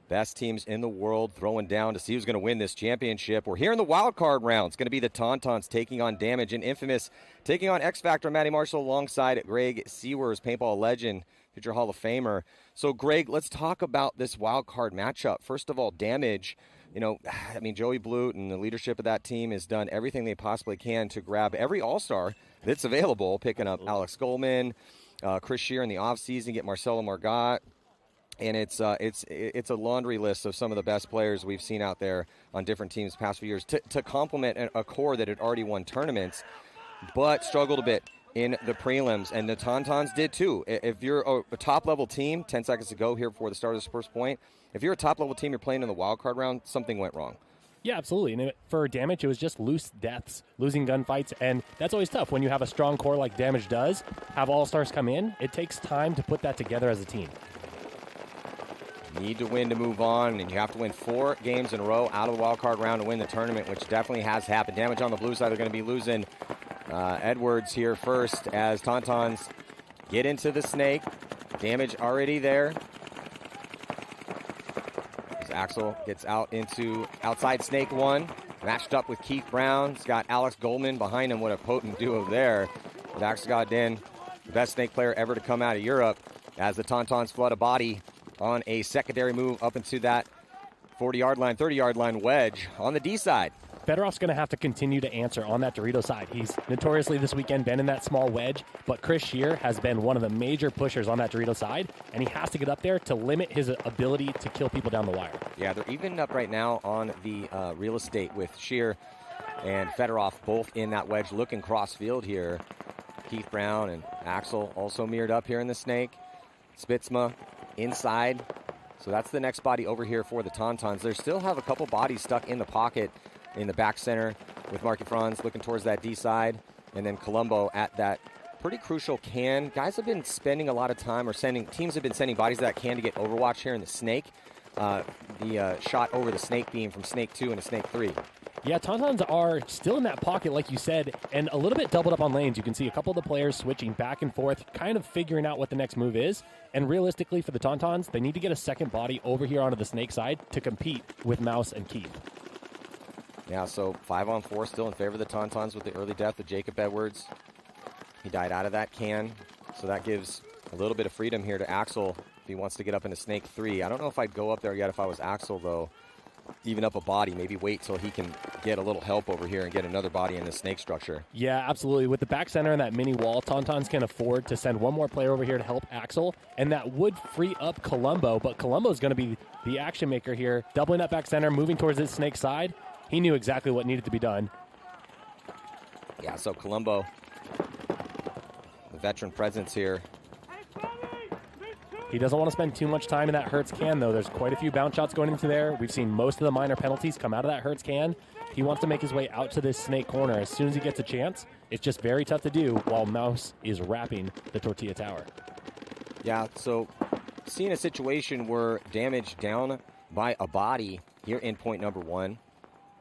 Best teams in the world throwing down to see who's going to win this championship. We're here in the wild card round. It's going to be the Tonons taking on Damage and Infamous, taking on X Factor Matty Marshall alongside Greg Sewers, paintball legend, future Hall of Famer. So, Greg, let's talk about this wild card matchup. First of all, Damage. Joey Blute and the leadership of that team has done everything they possibly can to grab every all-star that's available, picking up Alex Goldman, Chris Shear in the offseason, get Marcelo Margot. And it's a laundry list of some of the best players we've seen out there on different teams the past few years to complement a core that had already won tournaments, but struggled a bit in the prelims. And the Tonons did too. If you're a top-level team, 10 seconds to go here before the start of the first point, if you're a top-level team, you're playing in the wild card round, something went wrong. Yeah, absolutely. And for Damage, it was just loose deaths, losing gunfights, and that's always tough when you have a strong core like Damage does, have all-stars come in. It takes time to put that together as a team. Need to win to move on, and you have to win 4 games in a row out of the wild card round to win the tournament, which definitely has happened. Damage on the blue side, they're going to be losing Edwards here first as Tonons get into the snake. Damage already there. As Axel gets out into outside snake 1, matched up with Keith Brown. He's got Alex Goldman behind him. What a potent duo there. With Axel Godin, the best snake player ever to come out of Europe, as the Tonons flood a body on a secondary move up into that 40-yard line, 30-yard line wedge on the D side. Federoff's going to have to continue to answer on that Dorito side. He's notoriously this weekend been in that small wedge, but Chris Shear has been one of the major pushers on that Dorito side, and he has to get up there to limit his ability to kill people down the wire. Yeah, they're even up right now on the real estate with Shear and Fedorov both in that wedge looking cross field here. Keith Brown and Axel also mirrored up here in the snake. Spitzma inside, so that's the next body over here for the Tonons. They still have a couple bodies stuck in the pocket in the back center with Marky Franz looking towards that D side, and then Colombo at that pretty crucial can. Guys have been spending a lot of time, or teams have been sending bodies to that can to get Overwatch here in the snake. The shot over the snake beam from snake 2 into snake 3. Yeah, Tonons are still in that pocket, like you said, and a little bit doubled up on lanes. You can see a couple of the players switching back and forth, kind of figuring out what the next move is. And realistically, for the Tonons, they need to get a second body over here onto the snake side to compete with Mouse and Keith. Yeah, so 5-on-4 still in favor of the Tonons with the early death of Jacob Edwards. He died out of that can, so that gives a little bit of freedom here to Axel if he wants to get up into snake 3. I don't know if I'd go up there yet if I was Axel, though. Even up a body, maybe wait till he can get a little help over here and get another body in the snake structure. Yeah, absolutely. With the back center and that mini wall, Tonons can afford to send one more player over here to help Axel, and that would free up Colombo, but Colombo's going to be the action maker here, doubling up back center, moving towards his snake side. He knew exactly what needed to be done. Yeah, so Colombo, the veteran presence here. He doesn't want to spend too much time in that Hertz can, though. There's quite a few bounce shots going into there. We've seen most of the minor penalties come out of that Hertz can. He wants to make his way out to this snake corner as soon as he gets a chance. It's just very tough to do while Mouse is wrapping the tortilla tower. Yeah, so seeing a situation where Damage down by a body here in point number 1,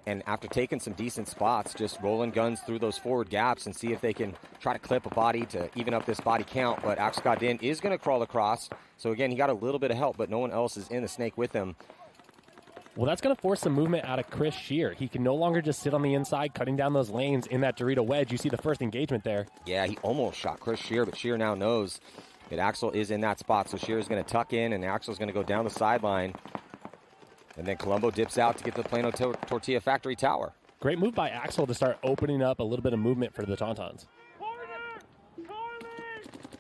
and after taking some decent spots, just rolling guns through those forward gaps and see if they can try to clip a body to even up this body count. But Axel Godin is going to crawl across. So again, he got a little bit of help, but no one else is in the snake with him. Well, that's going to force some movement out of Chris Shear. He can no longer just sit on the inside, cutting down those lanes in that Dorito wedge. You see the first engagement there. Yeah, he almost shot Chris Shear, but Shear now knows that Axel is in that spot. So Shear is going to tuck in, and Axel's going to go down the sideline. And then Colombo dips out to get the Plano Tortilla Factory Tower. Great move by Axel to start opening up a little bit of movement for the Tonons.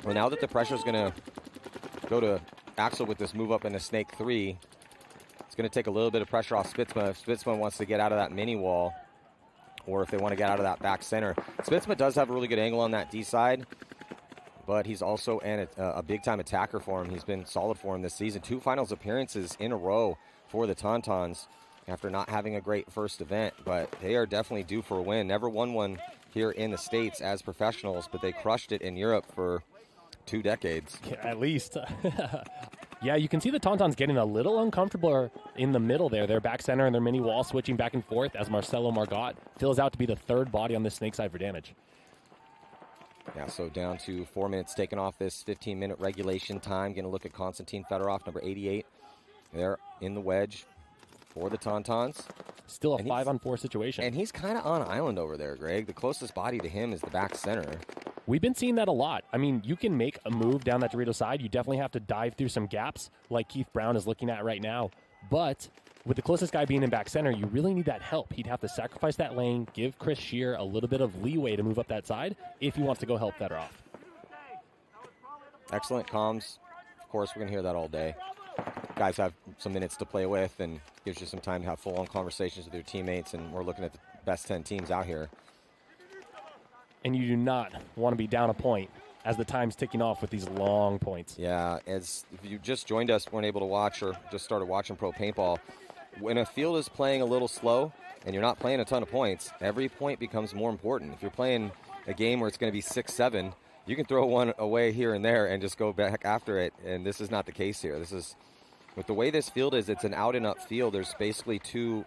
Well, now that the pressure is going to go to Axel with this move up into snake 3, it's going to take a little bit of pressure off Spitzma. If Spitzma wants to get out of that mini wall, or if they want to get out of that back center. Spitzma does have a really good angle on that D side, but he's also a big-time attacker for him. He's been solid for him this season. 2 finals appearances in a row for the Tonons after not having a great first event, but they are definitely due for a win. Never won one here in the States as professionals, but they crushed it in Europe for 2 decades. Yeah, at least. Yeah, you can see the Tonons getting a little uncomfortable in the middle there. Their back center and their mini wall switching back and forth as Marcelo Margot fills out to be the 3rd body on this snake side for Damage. Yeah, so down to 4 minutes taken off this 15-minute regulation time. Going to look at Konstantin Fedorov, number 88. They're in the wedge for the Tonons. Still a 5-on-4 situation. And he's kind of on island over there, Greg. The closest body to him is the back center. We've been seeing that a lot. I mean, you can make a move down that Dorito side. You definitely have to dive through some gaps like Keith Brown is looking at right now. But with the closest guy being in back center, you really need that help. He'd have to sacrifice that lane, give Chris Shear a little bit of leeway to move up that side if he wants to go help Fedorov. Excellent comms. Of course, we're going to hear that all day. Guys have some minutes to play with and gives you some time to have full-on conversations with your teammates, and we're looking at the best 10 teams out here. And you do not want to be down a point as the time's ticking off with these long points. Yeah, if you just joined us, weren't able to watch or just started watching pro paintball, when a field is playing a little slow and you're not playing a ton of points, every point becomes more important. If you're playing a game where it's going to be 6-7, you can throw one away here and there and just go back after it, and this is not the case here. This is, with the way this field is, it's an out-and-up field. There's basically two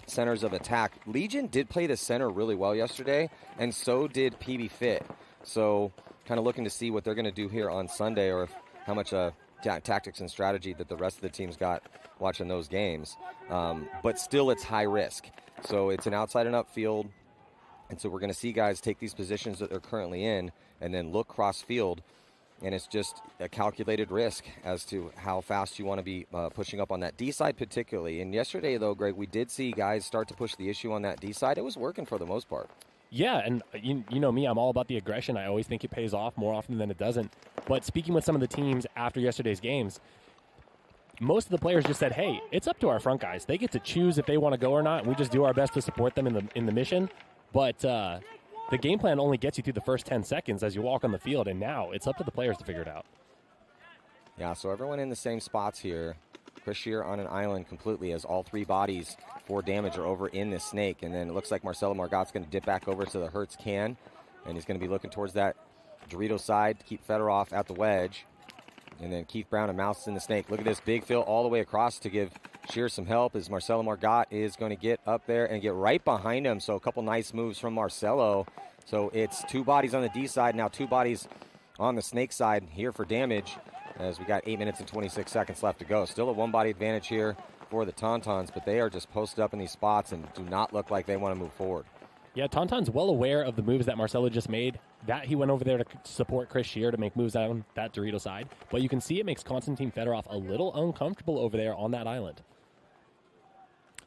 centers of attack. Legion did play the center really well yesterday, and so did PB Fit. So kind of looking to see what they're going to do here on Sunday, or how much tactics and strategy that the rest of the team's got watching those games. But still, it's high risk. So it's an outside-and-up field, and so we're going to see guys take these positions that they're currently in and then look cross-field, and it's just a calculated risk as to how fast you want to be pushing up on that D side particularly. And yesterday, though, Greg, we did see guys start to push the issue on that D side. It was working for the most part. Yeah, and you know me, I'm all about the aggression. I always think it pays off more often than it doesn't. But speaking with some of the teams after yesterday's games, most of the players just said, hey, it's up to our front guys. They get to choose if they want to go or not, and we just do our best to support them in the mission. But the game plan only gets you through the first 10 seconds as you walk on the field, and now it's up to the players to figure it out. Yeah, so everyone in the same spots here. Chris Shear on an island completely as all three bodies for damage are over in this snake. And then it looks like Marcelo Margot's going to dip back over to the Hertz can, and he's going to be looking towards that Dorito side to keep Fedorov at the wedge. And then Keith Brown and Mouse in the snake. Look at this big fill all the way across to give Shear some help as Marcelo Margot is going to get up there and get right behind him. So a couple nice moves from Marcelo. So it's two bodies on the D side, now two bodies on the snake side here for damage, as we got 8 minutes and 26 seconds left to go. Still a one-body advantage here for the Tauntauns, but they are just posted up in these spots and do not look like they want to move forward. Yeah, Tauntaun's well aware of the moves that Marcelo just made. That he went over there to support Chris Shear to make moves on that Dorito side. But you can see it makes Konstantin Fedorov a little uncomfortable over there on that island.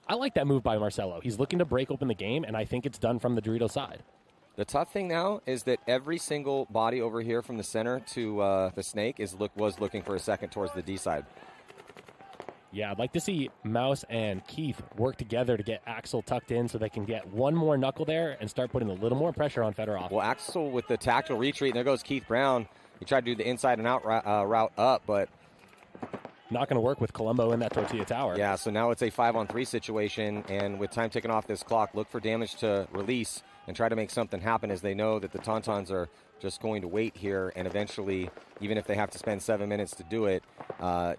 I like that move by Marcelo. He's looking to break open the game, and I think it's done from the Dorito side. The tough thing now is that every single body over here from the center to the snake was looking for a second towards the D side. Yeah, I'd like to see Mouse and Keith work together to get Axel tucked in so they can get one more knuckle there and start putting a little more pressure on Fedorov. Well, Axel with the tactical retreat, and there goes Keith Brown. He tried to do the inside and out route up, but not going to work with Colombo in that tortilla tower. Yeah, so now it's a 5-on-3 situation, and with time ticking off this clock, look for damage to release and try to make something happen, as they know that the Tauntauns are just going to wait here, and eventually, even if they have to spend 7 minutes to do it,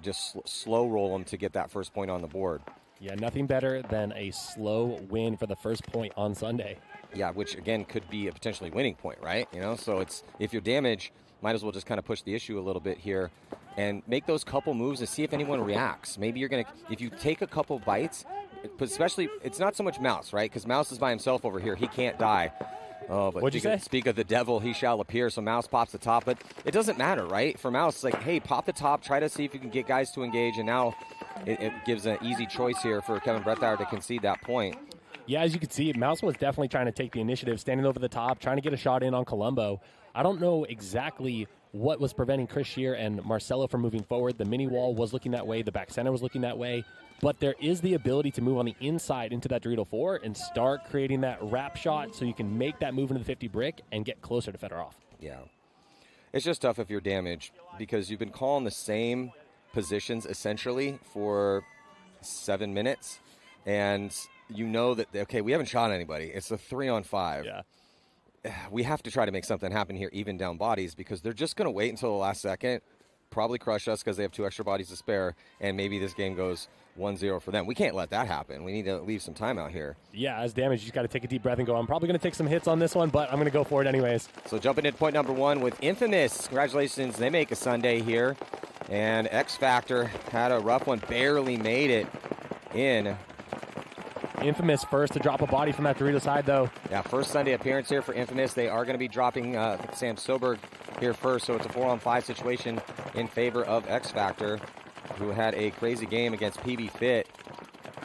just slow roll them to get that first point on the board. Yeah, nothing better than a slow win for the first point on Sunday. Yeah, which again could be a potentially winning point, right? You know, so it's, if you're damaged, might as well just kind of push the issue a little bit here and make those couple moves and see if anyone reacts. Maybe you're going to, if you take a couple bites, especially, it's not so much Mouse, right? Because Mouse is by himself over here. He can't die. Oh, but What'd you say? Speak of the devil, he shall appear. So Mouse pops the top, but it doesn't matter, right? For Mouse, it's like, hey, pop the top, try to see if you can get guys to engage, and now it gives an easy choice here for Kevin Brethauer to concede that point. Yeah, as you can see, Mouse was definitely trying to take the initiative, standing over the top, trying to get a shot in on Colombo. I don't know exactly what was preventing Chris Shear and Marcelo from moving forward. The mini wall was looking that way. The back center was looking that way. But there is the ability to move on the inside into that Dorito 4 and start creating that wrap shot so you can make that move into the 50 brick and get closer to Fedorov. Yeah. It's just tough if you're damaged because you've been calling the same positions essentially for 7 minutes. And you know that, okay, we haven't shot anybody. It's a 3-on-5. Yeah. We have to try to make something happen here, even down bodies, because they're just going to wait until the last second, probably crush us because they have 2 extra bodies to spare, and maybe this game goes 1-0 for them. We can't let that happen. We need to leave some time out here. Yeah, as damage, you just got to take a deep breath and go, I'm probably going to take some hits on this one, but I'm going to go for it anyways. So jumping into point number 1 with Infamous. Congratulations. They make a Sunday here. And X Factor had a rough one, barely made it in. Infamous first to drop a body from that Dorito side, though. Yeah, first Sunday appearance here for Infamous. They are going to be dropping Sam Soberg here first, so it's a 4-on-5 situation in favor of X Factor, who had a crazy game against PB Fit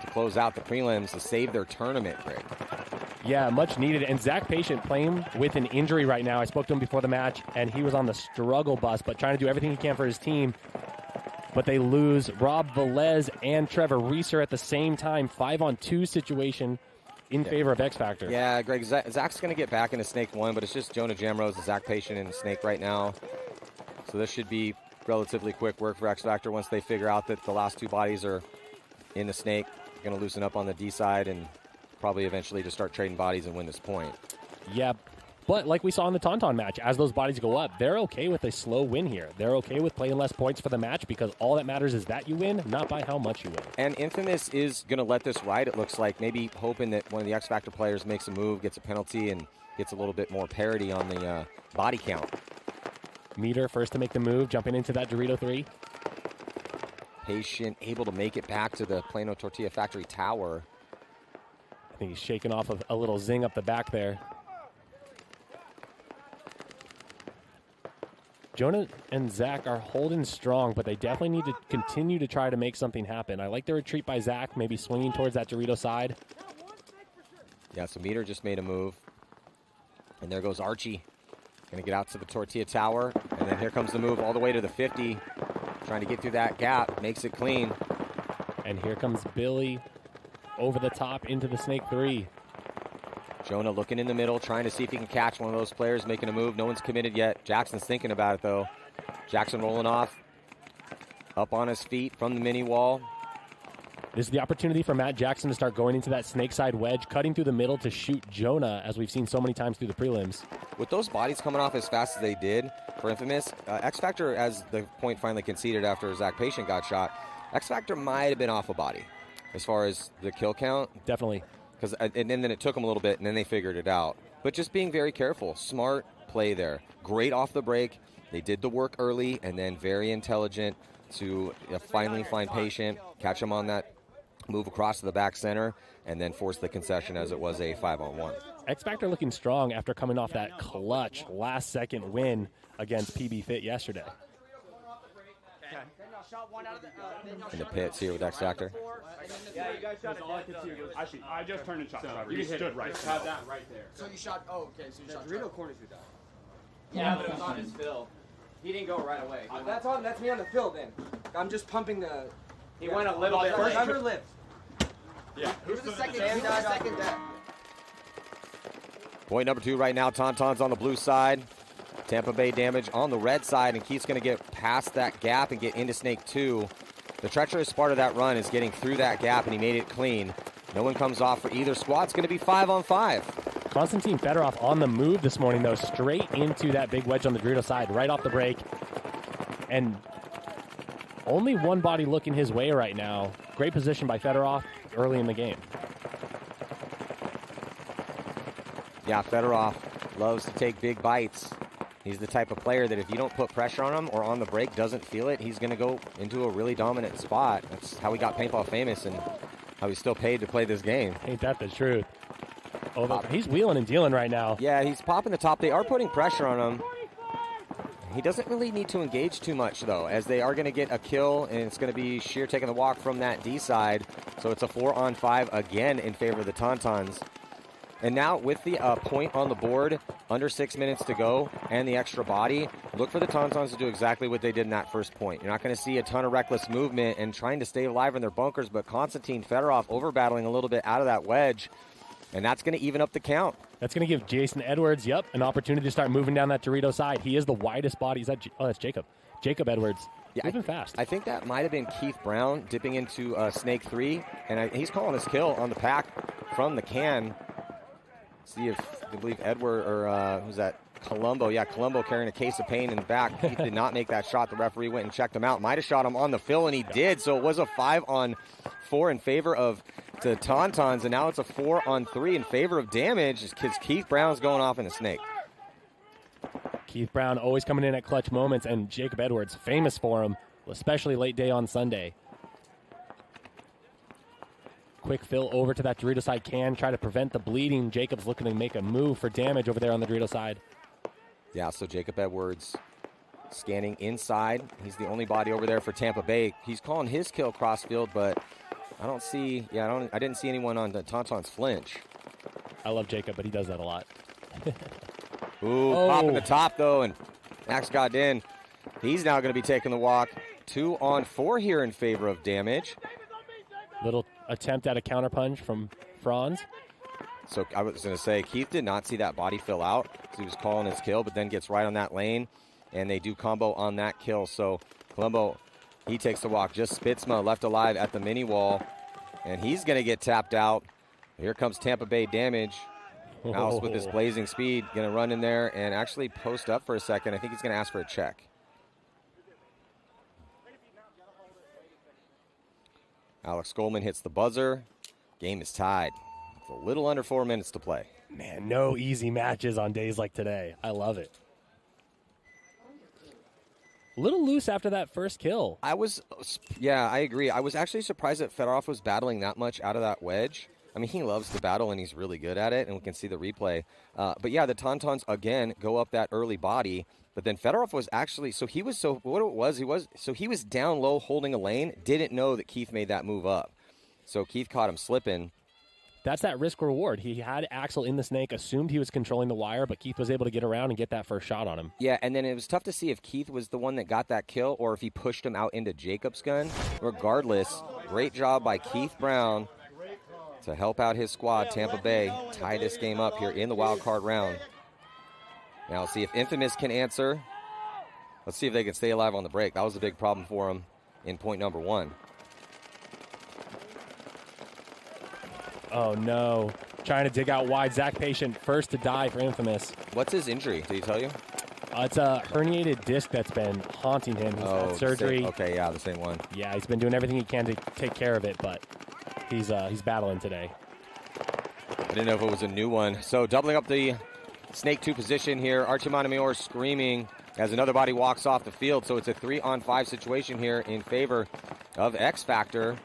to close out the prelims to save their tournament, Greg. Yeah, much needed. And Zach Patient playing with an injury right now. I spoke to him before the match, and he was on the struggle bus, but trying to do everything he can for his team. But they lose Rob Velez and Trevor Reeser at the same time. 5-on-2 situation in favor of X Factor. Yeah, Greg, Zach's going to get back into Snake 1, but it's just Jonah Jamrose and Zach Patient in Snake right now. So this should be relatively quick work for X Factor once they figure out that the last two bodies are in the Snake. They're going to loosen up on the D side and probably eventually just start trading bodies and win this point. Yeah, but like we saw in the Tauntaun match, as those bodies go up, they're okay with a slow win here. They're okay with playing less points for the match because all that matters is that you win, not by how much you win. And Infamous is going to let this ride, it looks like, maybe hoping that one of the X Factor players makes a move, gets a penalty, and gets a little bit more parity on the body count. Meter first to make the move, jumping into that Dorito 3. Patient able to make it back to the Plano Tortilla Factory tower. I think he's shaking off a little zing up the back there. Jonah and Zach are holding strong, but they definitely need to continue to try to make something happen. I like the retreat by Zach, maybe swinging towards that Dorito side. Yeah, so Meter just made a move. And there goes Archie. Going to get out to the Tortilla tower. And then here comes the move all the way to the 50. Trying to get through that gap. Makes it clean. And here comes Billy over the top into the Snake 3. Jonah looking in the middle, trying to see if he can catch one of those players making a move. No one's committed yet. Jackson's thinking about it, though. Jackson rolling off. Up on his feet from the mini wall. This is the opportunity for Matt Jackson to start going into that snake side wedge, cutting through the middle to shoot Jonah, as we've seen so many times through the prelims. With those bodies coming off as fast as they did for Infamous, X Factor, as the point finally conceded after Zach Patient got shot, X Factor might have been off a body as far as the kill count. Definitely. And then it took them a little bit, and then they figured it out. But just being very careful. Smart play there. Great off the break. They did the work early, and then very intelligent to finally find Patient, catch him on that move across to the back center, and then force the concession as it was a 5-on-1. X Factor looking strong after coming off that clutch last-second win against PB Fit yesterday. In the pits here with X Factor. Yeah, you guys shot it. All I could see was actually, I just turned and shot. So you stood right. Had that right there. So you shot. Oh, okay. So you shot. Dorito corners you died. Yeah, but it was on his fill. He didn't go right away. That's me on the fill then. I'm just pumping the. He went a little bit. First true lift. Yeah. He was the second death. Point number 2 right now. Tonton's on the blue side. Tampa Bay damage on the red side, and Keith's going to get past that gap and get into Snake 2. The treacherous part of that run is getting through that gap, and he made it clean. No one comes off for either squad. It's going to be 5-on-5. Konstantin Fedorov on the move this morning, though, straight into that big wedge on the Dorito side, right off the break. And only one body looking his way right now. Great position by Fedorov early in the game. Yeah, Fedorov loves to take big bites. He's the type of player that if you don't put pressure on him or on the break doesn't feel it, he's going to go into a really dominant spot. That's how he got paintball famous and how he's still paid to play this game. Ain't that the truth? Oh, he's wheeling and dealing right now. Yeah, he's popping the top. They are putting pressure on him. He doesn't really need to engage too much, though, as they are going to get a kill, and it's going to be Sheer taking the walk from that D side. So it's a 4-on-5 again in favor of the Tauntauns. And now with the point on the board, under 6 minutes to go, and the extra body, look for the Tauntauns to do exactly what they did in that first point. You're not going to see a ton of reckless movement and trying to stay alive in their bunkers, but Konstantin Fedorov over-battling a little bit out of that wedge, and that's going to even up the count. That's going to give Jason Edwards, an opportunity to start moving down that Dorito side. He is the widest body. That's Jacob. Jacob Edwards. Yeah, moving fast. I think that might have been Keith Brown dipping into Snake 3, and he's calling his kill on the pack from the can. See if I believe Edward or who's that? Colombo. Yeah, Colombo carrying a case of pain in the back. He did not make that shot. The referee went and checked him out. Might have shot him on the fill, and he did. So it was a 5-on-4 in favor of the Tauntauns, and now it's a 4-on-3 in favor of damage because Keith Brown's going off in the Snake. Keith Brown always coming in at clutch moments, and Jacob Edwards, famous for him, especially late day on Sunday. Quick fill over to that Dorito side can, try to prevent the bleeding. Jacob's looking to make a move for damage over there on the Dorito side. Yeah, so Jacob Edwards scanning inside. He's the only body over there for Tampa Bay. He's calling his kill crossfield, but I didn't see anyone on the Tonons flinch. I love Jacob, but he does that a lot. Ooh, popping the top, though, and Max got in. He's now going to be taking the walk. 2-on-4 here in favor of damage. Little attempt at a counterpunch from Franz. So I was going to say, Keith did not see that body fill out. So he was calling his kill, but then gets right on that lane, and they do combo on that kill. So Colombo, he takes the walk. Just Spitzma left alive at the mini wall, and he's going to get tapped out. Here comes Tampa Bay damage. Mouse with his blazing speed, going to run in there and actually post up for a second. I think he's going to ask for a check. Alex Goldman hits the buzzer. Game is tied. It's a little under 4 minutes to play. Man, no easy matches on days like today. I love it. A little loose after that first kill. I agree. I was actually surprised that Fedorov was battling that much out of that wedge. I mean, he loves to battle, and he's really good at it, and we can see the replay. But, yeah, the Tonons, again, go up that early body. But then Fedorov was actually – he was down low holding a lane, didn't know that Keith made that move up. So Keith caught him slipping. That's that risk reward. He had Axel in the snake, assumed he was controlling the wire, but Keith was able to get around and get that first shot on him. Yeah, and then it was tough to see if Keith was the one that got that kill or if he pushed him out into Jacob's gun. Regardless, great job by Keith Brown to help out his squad. Tampa Bay tie this game up here in the wild card round. Now let's see if Infamous can answer. Let's see if they can stay alive on the break. That was a big problem for him in point number 1. Oh, no. Trying to dig out wide. Zach Patient first to die for Infamous. What's his injury? Did he tell you? It's a herniated disc that's been haunting him. He's had surgery. Okay, yeah, the same one. Yeah, he's been doing everything he can to take care of it, but he's battling today. I didn't know if it was a new one. So doubling up the Snake 2 position here. Archie Montemayor screaming as another body walks off the field. So it's a 3-on-5 situation here in favor of X Factor.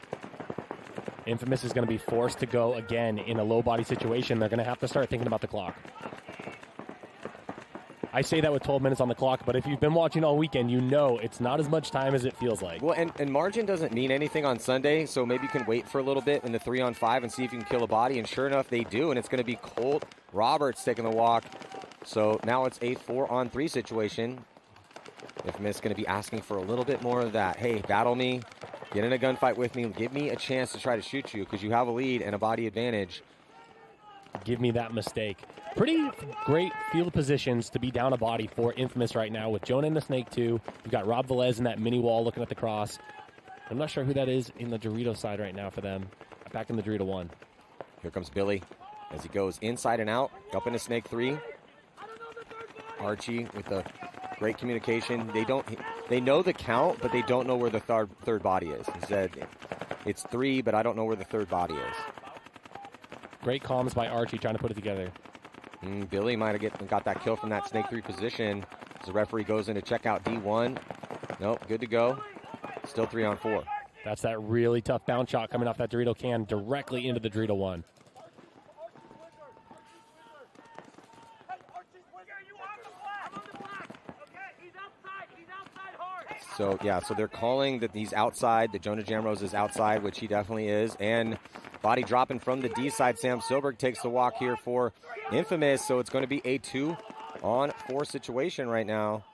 Infamous is going to be forced to go again in a low body situation. They're going to have to start thinking about the clock. I say that with 12 minutes on the clock, but if you've been watching all weekend, you know it's not as much time as it feels like. Well, and margin doesn't mean anything on Sunday, so maybe you can wait for a little bit in the 3-on-5 and see if you can kill a body, and sure enough, they do, and it's going to be Colt Roberts taking the walk. So now it's a 4-on-3 situation. Infamous is going to be asking for a little bit more of that. Hey, battle me, get in a gunfight with me, give me a chance to try to shoot you because you have a lead and a body advantage. Give me that mistake. Pretty great field positions to be down a body for Infamous right now with Jonah in the Snake 2. We've got Rob Velez in that mini wall looking at the cross. I'm not sure who that is in the Dorito side right now for them. Back in the Dorito 1. Here comes Billy as he goes inside and out, up into Snake 3. Archie with the great communication. They know the count, but they don't know where the third body is. He said, it's 3, but I don't know where the third body is. Great comms by Archie trying to put it together. Billy might have got that kill from that Snake 3 position. As the referee goes in to check out D1. Nope, good to go. Still 3-on-4. That's that really tough bounce shot coming off that Dorito can directly into the Dorito 1. So, yeah, so they're calling that he's outside, that Jonah Jamrose is outside, which he definitely is. And body dropping from the D side. Sam Silberg takes the walk here for Infamous. So it's going to be a 2-on-4 situation right now.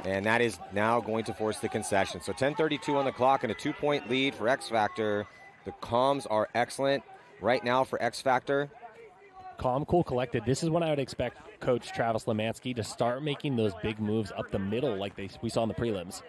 And that is now going to force the concession. So 10:32 on the clock and a 2-point lead for X Factor. The comms are excellent right now for X Factor. Calm, cool, collected. This is when I would expect Coach Travis Lemansky to start making those big moves up the middle like we saw in the prelims.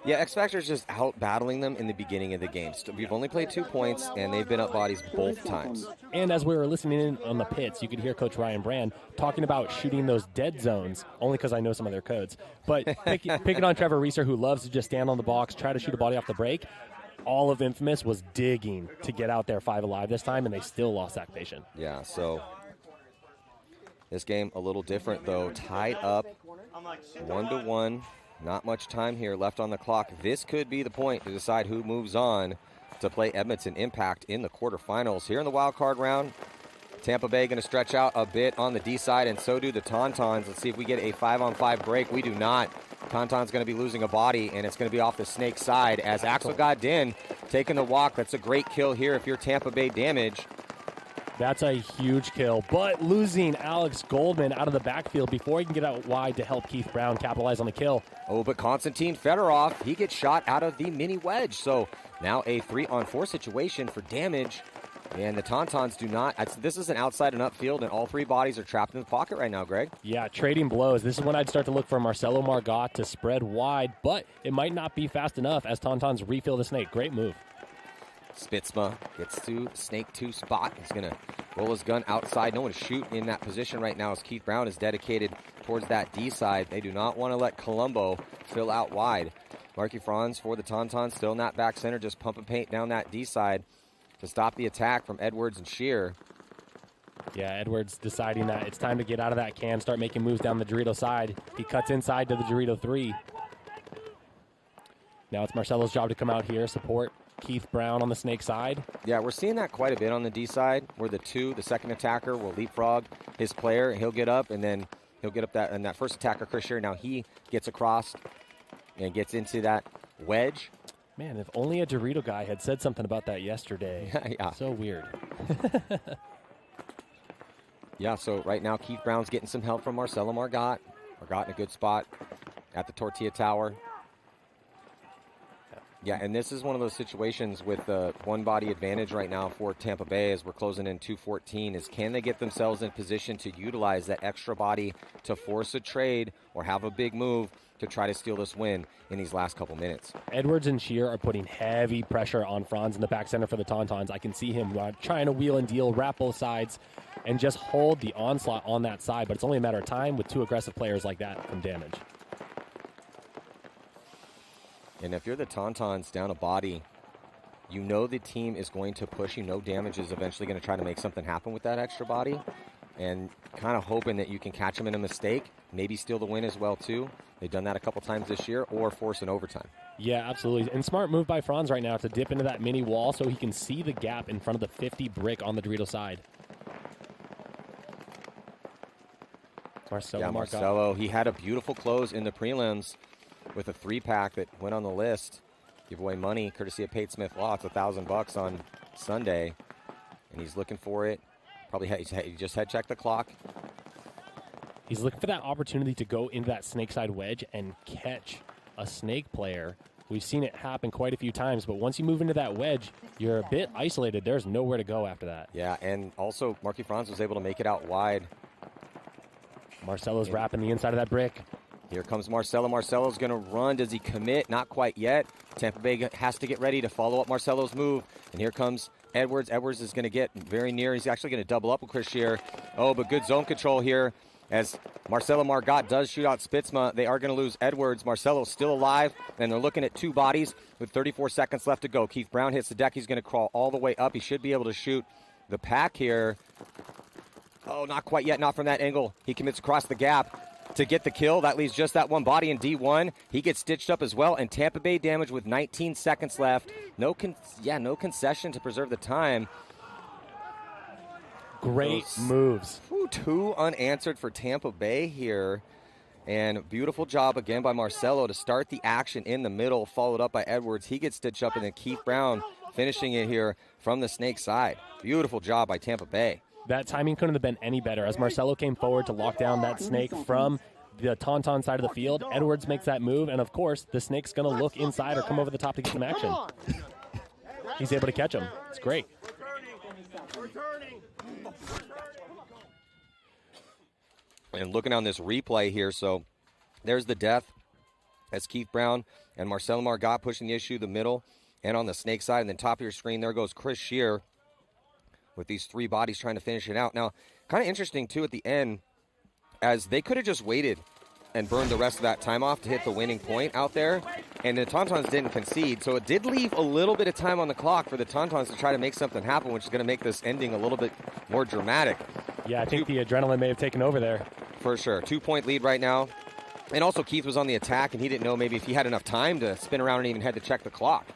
Yeah, X Factor's just out battling them in the beginning of the game. So we've only played 2 points, and they've been up bodies both times. And as we were listening in on the pits, you could hear Coach Ryan Brand talking about shooting those dead zones, only because I know some of their codes. But picking on Trevor Reeser, who loves to just stand on the box, try to shoot a body off the break. All of Infamous was digging to get out there 5 alive this time, and they still lost that patient. Yeah, so this game a little different, though. Tied up 1-1. Not much time here left on the clock. This could be the point to decide who moves on to play Edmonton Impact in the quarterfinals. Here in the wild card round, Tampa Bay going to stretch out a bit on the D side, and so do the Tauntauns. Let's see if we get a 5-on-5 break. We do not. Tauntaun's going to be losing a body, and it's going to be off the Snake side as Axel Godin taking the walk. That's a great kill here if you're Tampa Bay Damage. That's a huge kill, but losing Alex Goldman out of the backfield before he can get out wide to help Keith Brown capitalize on the kill. Oh, but Konstantin Fedorov, he gets shot out of the mini wedge. So now a 3-on-4 situation for Damage. And the Tauntauns do not. This is an outside and upfield, and all three bodies are trapped in the pocket right now, Greg. Yeah, trading blows. This is when I'd start to look for Marcelo Margot to spread wide, but it might not be fast enough as Tauntauns refill the Snake. Great move. Spitzma gets to Snake 2 spot. He's going to roll his gun outside. No one to shoot in that position right now as Keith Brown is dedicated towards that D side. They do not want to let Colombo fill out wide. Marky Franz for the Tauntauns still in that back center, just pumping paint down that D side to stop the attack from Edwards and Shear. Yeah, Edwards deciding that it's time to get out of that can, start making moves down the Dorito side. He cuts inside to the Dorito 3. Now it's Marcelo's job to come out here, support Keith Brown on the Snake side. Yeah, we're seeing that quite a bit on the D side, where the second attacker, will leapfrog his player. He'll get up, and then he'll get up that first attacker, Chris Shear. Now he gets across and gets into that wedge. Man, if only a Dorito guy had said something about that yesterday. Yeah. So weird. Yeah, so right now Keith Brown's getting some help from Marcelo Margot. Margot in a good spot at the Tortilla Tower. Yeah, and this is one of those situations with the one-body advantage right now for Tampa Bay as we're closing in 2:14 is can they get themselves in position to utilize that extra body to force a trade or have a big move to try to steal this win in these last couple minutes. Edwards and Shear are putting heavy pressure on Franz in the back center for the Tauntauns. I can see him trying to wheel and deal, wrap both sides, and just hold the onslaught on that side, but it's only a matter of time with two aggressive players like that from Damage. And if you're the Tauntauns down a body, you know the team is going to push. You know Damage is eventually going to try to make something happen with that extra body. And kind of hoping that you can catch them in a mistake, maybe steal the win as well, too. They've done that a couple times this year, or force an overtime. Yeah, absolutely. And smart move by Franz right now to dip into that mini wall so he can see the gap in front of the 50 brick on the Dorito side. Marcelo, he had a beautiful close in the prelims with a 3-pack that went on the list. Give away money, courtesy of Pate Smith Law. It's $1,000 on Sunday, and he's looking for it. Probably he just had checked the clock. He's looking for that opportunity to go into that Snake side wedge and catch a Snake player. We've seen it happen quite a few times, but once you move into that wedge, you're a bit isolated. There's nowhere to go after that. Yeah, and also Marky Franz was able to make it out wide. Marcelo's wrapping the inside of that brick. Here comes Marcelo. Marcelo's going to run. Does he commit? Not quite yet. Tampa Bay has to get ready to follow up Marcelo's move. And here comes Edwards. Edwards is going to get very near. He's actually going to double up with Chris Shear. Oh, but good zone control here as Marcelo Margot does shoot out Spitzma. They are going to lose Edwards. Marcelo's still alive, and they're looking at two bodies with 34 seconds left to go. Keith Brown hits the deck. He's going to crawl all the way up. He should be able to shoot the pack here. Oh, not quite yet. Not from that angle. He commits across the gap to get the kill. That leaves just that one body in D1. He gets stitched up as well, and Tampa Bay Damage with 19 seconds left. No concession to preserve the time. Great moves. Two unanswered for Tampa Bay here. And beautiful job again by Marcelo to start the action in the middle, followed up by Edwards. He gets stitched up, and then Keith Brown finishing it here from the Snake side. Beautiful job by Tampa Bay. That timing couldn't have been any better. As Marcelo came forward to lock down that Snake from the Tauntaun side of the field, Edwards makes that move, and of course, the Snake's going to look inside or come over the top to get some action. He's able to catch him. It's great. And looking on this replay here, so there's the death as Keith Brown and Marcelo Margot pushing the issue the middle and on the Snake side. And then top of your screen, there goes Chris Shear with these three bodies trying to finish it out. Now, kind of interesting, too, at the end, as they could have just waited and burned the rest of that time off to hit the winning point out there, and the Tauntauns didn't concede. So it did leave a little bit of time on the clock for the Tauntauns to try to make something happen, which is going to make this ending a little bit more dramatic. Yeah, I think the adrenaline may have taken over there. For sure. 2-point lead right now And also Keith was on the attack, and he didn't know maybe if he had enough time to spin around and even had to check the clock.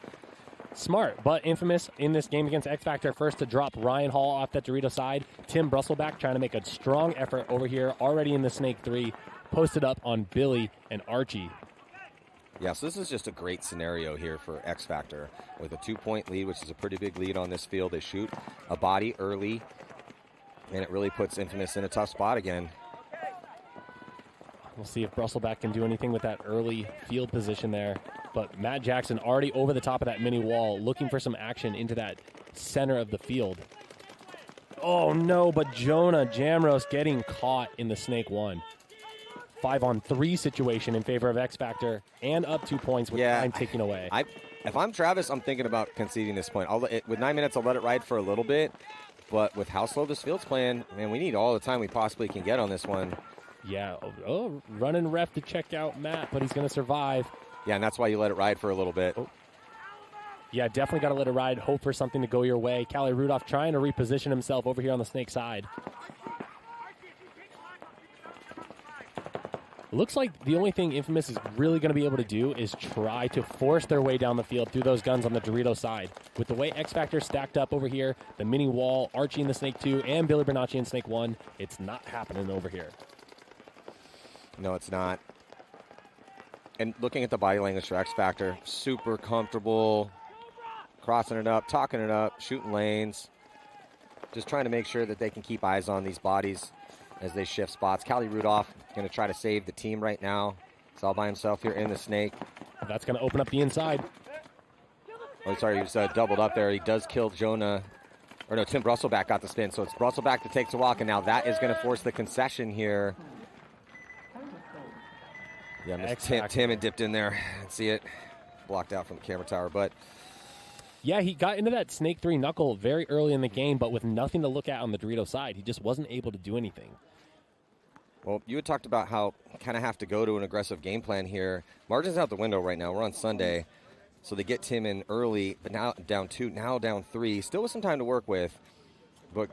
Smart, but Infamous in this game against X Factor, first to drop Ryan Hall off that Dorito side. Tim Brusselback trying to make a strong effort over here, already in the Snake 3, posted up on Billy and Archie. Yeah, so this is just a great scenario here for X Factor with a 2-point lead, which is a pretty big lead on this field. They shoot a body early, and it really puts Infamous in a tough spot again. We'll see if Brusselback can do anything with that early field position there. But Matt Jackson already over the top of that mini wall, looking for some action into that center of the field. Oh, no, but Jonah Jamros getting caught in the Snake 1. 5-on-3 situation in favor of X Factor, and up 2 points with time taken away. If I'm Travis, I'm thinking about conceding this point. With 9 minutes, I'll let it ride for a little bit. But with how slow this field's playing, man, we need all the time we possibly can get on this one. Yeah, running ref to check out Matt, but he's going to survive. Yeah, and that's why you let it ride for a little bit. Oh. Yeah, definitely got to let it ride. Hope for something to go your way. Callie Rudolph trying to reposition himself over here on the Snake side. Looks like the only thing Infamous is really going to be able to do is try to force their way down the field through those guns on the Dorito side. With the way X Factor stacked up over here, the mini wall, Archie in the Snake 2, and Billy Bernacci in Snake 1, it's not happening over here. No, it's not. And looking at the body language for X Factor, super comfortable, crossing it up, talking it up, shooting lanes, just trying to make sure that they can keep eyes on these bodies as they shift spots. Callie Rudolph going to try to save the team right now. He's all by himself here in the Snake. That's going to open up the inside. Oh, sorry, he was doubled up there. He does kill Jonah. Or no, Tim Brusselback got the spin. So it's Brusselback that takes a walk, and now that is going to force the concession here. Yeah, Tim had dipped in there. See it blocked out from the camera tower, but yeah, he got into that Snake 3 knuckle very early in the game, but with nothing to look at on the Dorito side, he just wasn't able to do anything. Well, you had talked about how you kind of have to go to an aggressive game plan here. Margin's out the window right now. We're on Sunday, so they get Tim in early, but now down 2, now down 3. Still with some time to work with, but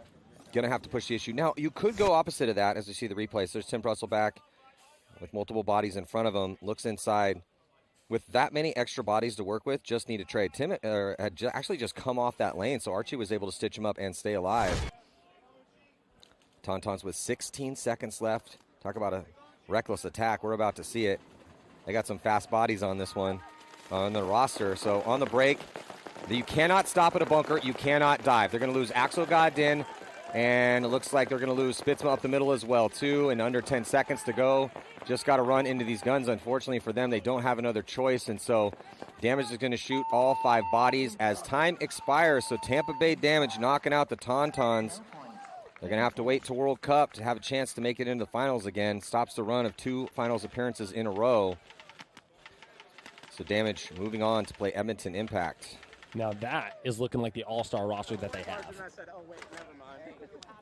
going to have to push the issue. Now, you could go opposite of that as you see the replays. There's Tim Brusselback with multiple bodies in front of him, looks inside. With that many extra bodies to work with, just need to trade. Tim had actually just come off that lane, so Archie was able to stitch him up and stay alive. Tonons with 16 seconds left. Talk about a reckless attack. We're about to see it. They got some fast bodies on this one, on the roster. So on the break, you cannot stop at a bunker. You cannot dive. They're going to lose Axel Godin, and it looks like they're going to lose Spitzma up the middle as well, too, and under 10 seconds to go. Just got to run into these guns. Unfortunately for them, they don't have another choice, and so Damage is going to shoot all 5 bodies as time expires. So Tampa Bay Damage knocking out the Tauntauns. They're going to have to wait to World Cup to have a chance to make it into the finals again. Stops the run of 2 finals appearances in a row. So Damage moving on to play Edmonton Impact. Now that is looking like the all-star roster that they have.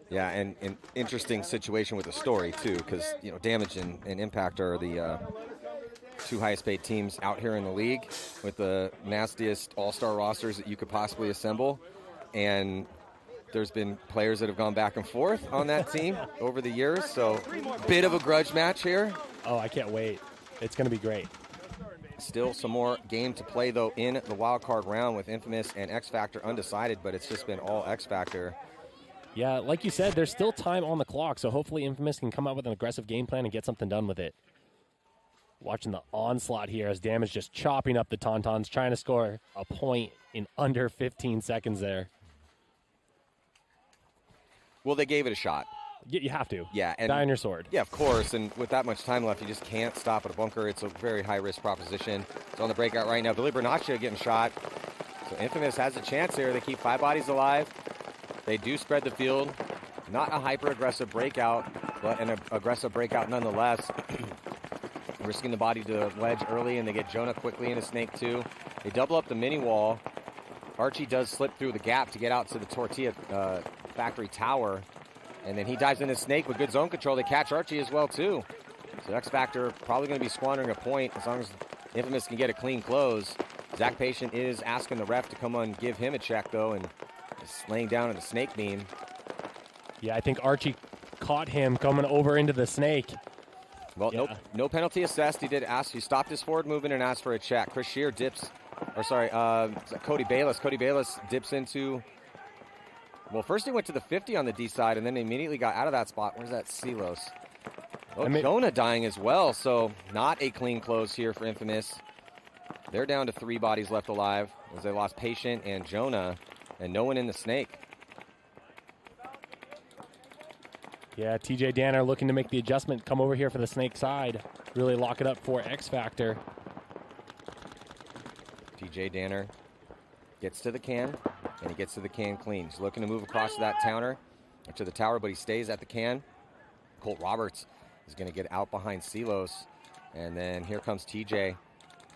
Yeah, and an interesting situation with the story, too, because, you know, Damage and Impact are the 2 highest-paid teams out here in the league with the nastiest all-star rosters that you could possibly assemble. And there's been players that have gone back and forth on that team over the years, so bit of a grudge match here. Oh, I can't wait. It's going to be great. Still some more game to play, though, in the wild card round with Infamous and X Factor undecided, but it's just been all X Factor. Yeah, like you said, there's still time on the clock, so hopefully Infamous can come up with an aggressive game plan and get something done with it. Watching the onslaught here as Damage just chopping up the Tauntauns, trying to score a point in under 15 seconds there. Well, they gave it a shot. You have to. Yeah. And die on your sword. Yeah, of course. And with that much time left, you just can't stop at a bunker. It's a very high-risk proposition. It's on the breakout right now. Billy Bernacci getting shot. So Infamous has a chance here. They keep 5 bodies alive. They do spread the field. Not a hyper-aggressive breakout, but an aggressive breakout nonetheless. Risking the body to ledge early, and they get Jonah quickly in a Snake 2. They double up the mini wall. Archie does slip through the gap to get out to the Tortilla factory tower. And then he dives in his Snake with good zone control. They catch Archie as well, too. So X Factor probably going to be squandering a point as long as Infamous can get a clean close. Zach Patient is asking the ref to come on and give him a check, though, and just laying down in the Snake beam. Yeah, I think Archie caught him coming over into the Snake. Well, no penalty assessed. He stopped his forward movement and asked for a check. Chris Shear dips, or sorry, Cody Bayless. Cody Bayless dips into, well, first he went to the 50 on the D side, and then immediately got out of that spot. Where's that Silos? Oh, Jonah dying as well, so not a clean close here for Infamous. They're down to 3 bodies left alive as they lost Patient and Jonah, and no one in the Snake. Yeah, TJ Danner looking to make the adjustment, come over here for the Snake side, really lock it up for X Factor. TJ Danner gets to the can, and he gets to the can clean. He's looking to move across to that to the tower, but he stays at the can. Colt Roberts is going to get out behind Silos, and then here comes TJ.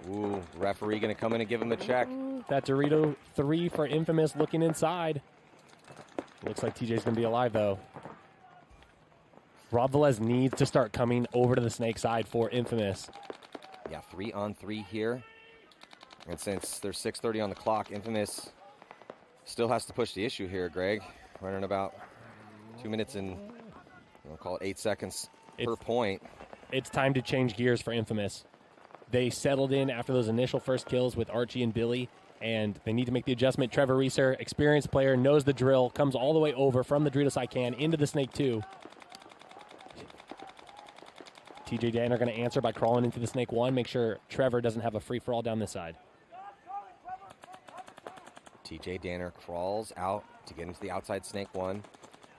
Ooh, referee going to come in and give him a check. That Dorito 3 for Infamous looking inside. Looks like TJ's going to be alive, though. Rob Velez needs to start coming over to the Snake side for Infamous. Yeah, 3-on-3 here. And since there's 6:30 on the clock, Infamous still has to push the issue here, Greg. Running about 2 minutes and, we'll call it 8 seconds per point. It's time to change gears for Infamous. They settled in after those initial first kills with Archie and Billy, and they need to make the adjustment. Trevor Reeser, experienced player, knows the drill, comes all the way over from the Dorito side can into the Snake 2. TJ Danner going to answer by crawling into the Snake 1, make sure Trevor doesn't have a free-for-all down this side. TJ Danner crawls out to get into the outside Snake 1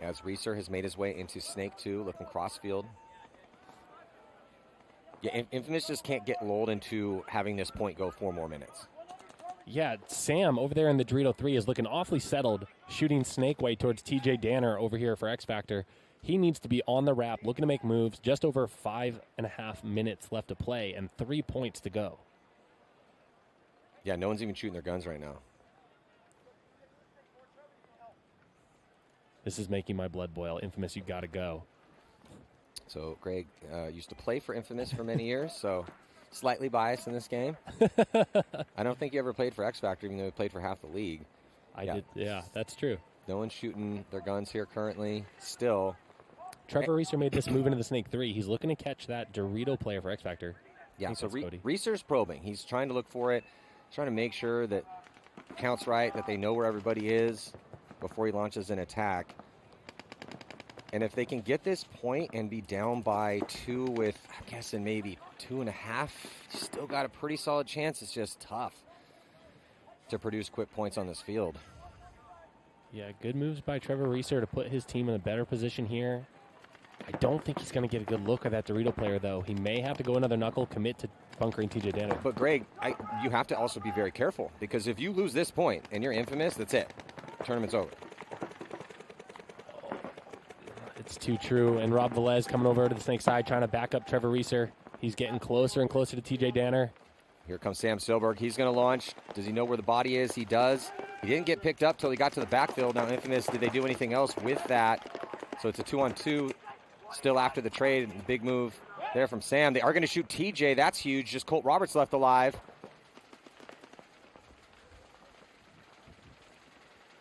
as Reeser has made his way into Snake 2, looking crossfield. Yeah, Infamous just can't get lulled into having this point go 4 more minutes. Yeah, Sam over there in the Dorito 3 is looking awfully settled, shooting Snake way towards TJ Danner over here for X Factor. He needs to be on the wrap, looking to make moves. Just over 5.5 minutes left to play and 3 points to go. Yeah, no one's even shooting their guns right now. This is making my blood boil. Infamous, you got to go. So Greg used to play for Infamous for many years, so slightly biased in this game. I don't think you ever played for X Factor, even though you played for half the league. I did. Yeah, that's true. No one's shooting their guns here currently. Still. Trevor Reeser made this move into the Snake 3. He's looking to catch that Dorito player for X Factor. Yeah, so Reeser's probing. He's trying to look for it, trying to make sure that it counts right, that they know where everybody is before he launches an attack. And if they can get this point and be down by 2 with, I'm guessing, maybe 2.5, still got a pretty solid chance. It's just tough to produce quick points on this field. Yeah, good moves by Trevor Reeser to put his team in a better position here. I don't think he's going to get a good look at that Dorito player, though. He may have to go another knuckle, commit to bunkering TJ Danner. But, Greg, you have to also be very careful, because if you lose this point and you're Infamous, that's it. Tournament's over. It's too true. And Rob Velez coming over to the Snake side, trying to back up Trevor Reeser. He's getting closer and closer to TJ Danner. Here comes Sam Silberg. He's going to launch. Does he know where the body is? He does. He didn't get picked up till he got to the backfield. Now, Infamous, did they do anything else with that? So it's a 2-on-2 still after the trade. Big move there from Sam. They are going to shoot TJ. That's huge. Just Colt Roberts left alive.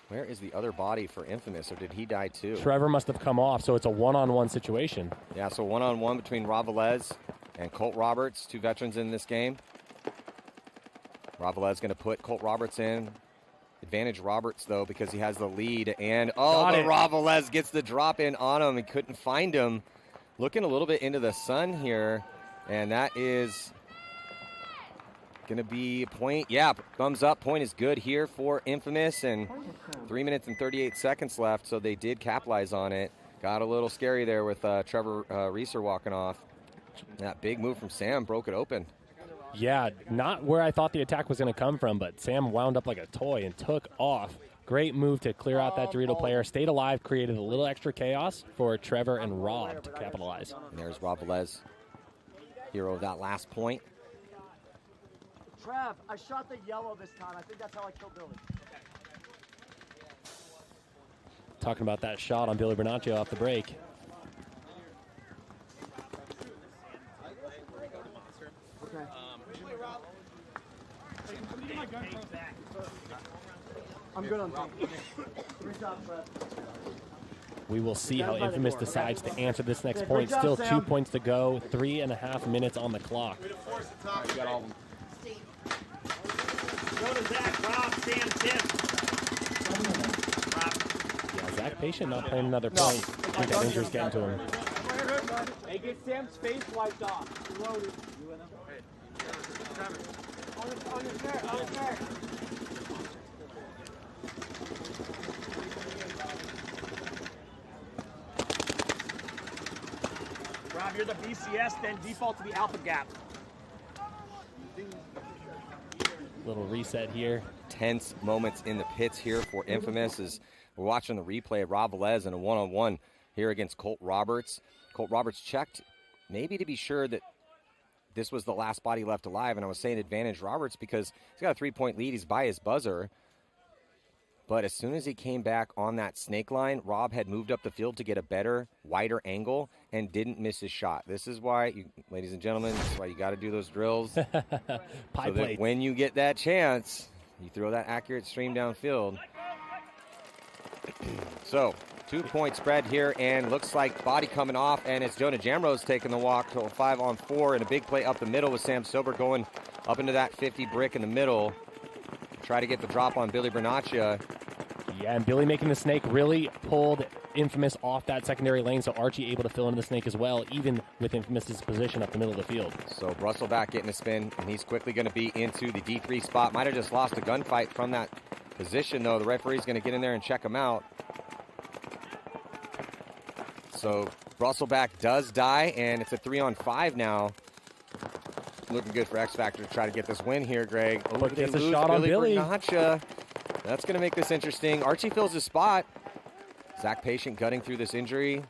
Where is the other body for Infamous, or did he die too? Trevor must have come off, so it's a one-on-one situation. Yeah, so one-on-one between Rob Velez and Colt Roberts, 2 veterans in this game. Rob Velez going to put Colt Roberts in. Advantage Roberts, though, because he has the lead. And, Rob Velez gets the drop in on him. He couldn't find him. Looking a little bit into the sun here. And that is going to be a point. Yeah, thumbs up. Point is good here for Infamous. And 3 minutes and 38 seconds left, so they did capitalize on it. Got a little scary there with Trevor Reeser walking off. That big move from Sam broke it open. Yeah, not where I thought the attack was going to come from, but Sam wound up like a toy and took off. Great move to clear out that Dorito player. Stayed alive, created a little extra chaos for Trevor and Rob to capitalize. And there's Rob Velez, hero of that last point. Trav, I shot the yellow this time. I think that's how I killed Billy. Talking about that shot on Billy Bernaccio off the break. Okay. I'm good on paint. 3 shots left. We will see how Infamous decides to answer this next point. Still 2 points to go, 3.5 minutes on the clock. You got all of them. Go to Zach, Rob, Sam, Tim. Yeah, Zach Patient not playing another point. I think that injury's getting to him. Hey, get Sam's face wiped off. Loaded. You in him? On his chair, on his chair. Rob, you're the BCS, then default to the alpha gap. Little reset here. Tense moments in the pits here for Infamous as we're watching the replay of Rob Velez in a one-on-one here against Colt Roberts. Colt Roberts checked maybe to be sure that this was the last body left alive, and I was saying advantage Roberts because he's got a 3-point lead. He's by his buzzer. But as soon as he came back on that snake line, Rob had moved up the field to get a better, wider angle and didn't miss his shot. This is why, ladies and gentlemen, this is why you got to do those drills. So that when you get that chance, you throw that accurate stream downfield. So, 2-point spread here, and looks like body coming off, and it's Jonah Jamrose taking the walk to 5-on-4, and a big play up the middle with Sam Silver going up into that 50 brick in the middle. Try to get the drop on Billy Bernaccia. Yeah, and Billy making the snake really pulled Infamous off that secondary lane, so Archie able to fill into the snake as well, even with Infamous's position up the middle of the field. So Brusselback getting a spin, and he's quickly going to be into the D3 spot. Might have just lost a gunfight from that position, though. The referee's going to get in there and check him out. So Brusselback does die, and it's a 3-on-5 now. Looking good for X Factor to try to get this win here, Greg. But gets a shot on Billy. Bernaccia. That's going to make this interesting. Archie fills his spot. Zach Patient gutting through this injury.